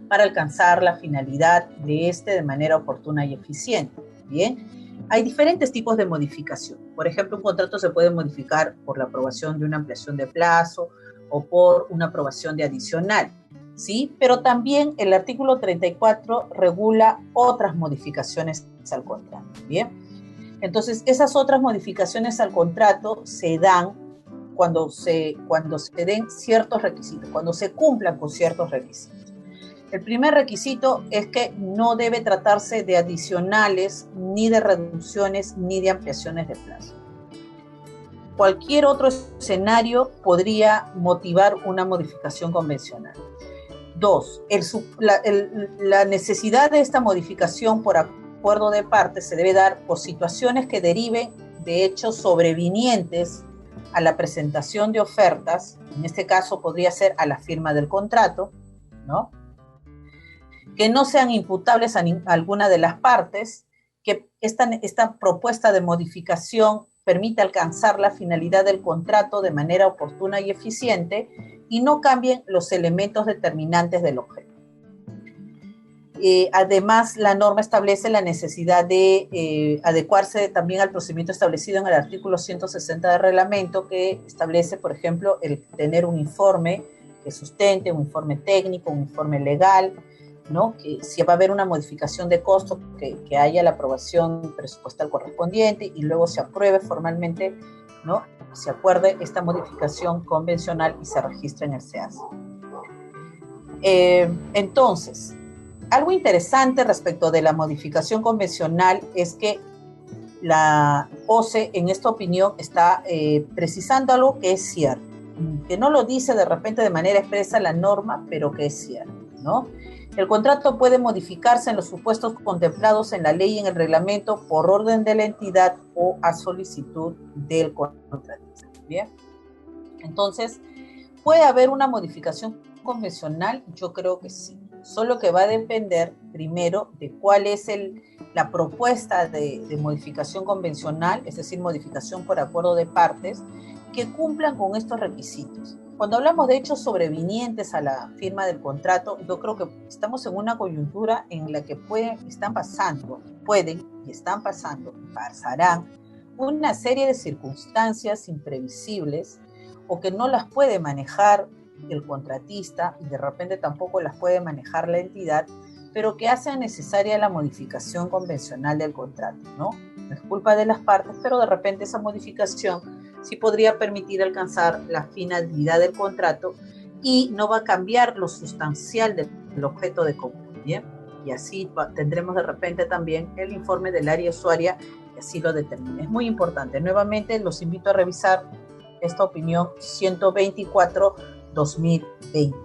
para alcanzar la finalidad de este de manera oportuna y eficiente. Bien, hay diferentes tipos de modificación. Por ejemplo, un contrato se puede modificar por la aprobación de una ampliación de plazo o por una aprobación de adicional, ¿sí? Pero también el artículo 34 regula otras modificaciones al contrato. Bien, entonces esas otras modificaciones al contrato se dan cuando se den ciertos requisitos, cuando se cumplan con ciertos requisitos. El primer requisito es que no debe tratarse de adicionales, ni de reducciones, ni de ampliaciones de plazo. Cualquier otro escenario podría motivar una modificación convencional. Dos, la necesidad de esta modificación por acuerdo de partes se debe dar por situaciones que deriven de hechos sobrevinientes a la presentación de ofertas, en este caso podría ser a la firma del contrato, ¿no? Que no sean imputables a alguna de las partes, que esta propuesta de modificación permita alcanzar la finalidad del contrato de manera oportuna y eficiente y no cambien los elementos determinantes del objeto. Además, la norma establece la necesidad de adecuarse también al procedimiento establecido en el artículo 160 del reglamento, que establece, por ejemplo, el tener un informe que sustente, un informe técnico, un informe legal, ¿no? Que si va a haber una modificación de costo, que haya la aprobación presupuestal correspondiente y luego se apruebe formalmente, ¿no? Se acuerde esta modificación convencional y se registre en el SEAS. Entonces, algo interesante respecto de la modificación convencional es que la OCE, en esta opinión, está precisando algo que es cierto, que no lo dice de repente de manera expresa la norma, pero que es cierto, ¿no? El contrato puede modificarse en los supuestos contemplados en la ley y en el reglamento por orden de la entidad o a solicitud del contratista. Bien, entonces, ¿puede haber una modificación convencional? Yo creo que sí. Solo que va a depender primero de cuál es la propuesta de modificación convencional, es decir, modificación por acuerdo de partes, que cumplan con estos requisitos. Cuando hablamos de hechos sobrevinientes a la firma del contrato, yo creo que estamos en una coyuntura en la que pueden y están pasando pasarán una serie de circunstancias imprevisibles o que no las puede manejar el contratista y de repente tampoco las puede manejar la entidad, pero que hacen necesaria la modificación convencional del contrato, ¿no? No es culpa de las partes, pero de repente esa modificación sí podría permitir alcanzar la finalidad del contrato y no va a cambiar lo sustancial del objeto de compra, ¿bien? Y así tendremos de repente también el informe del área usuaria y así lo determina. Es muy importante. Nuevamente los invito a revisar esta opinión 124/2020.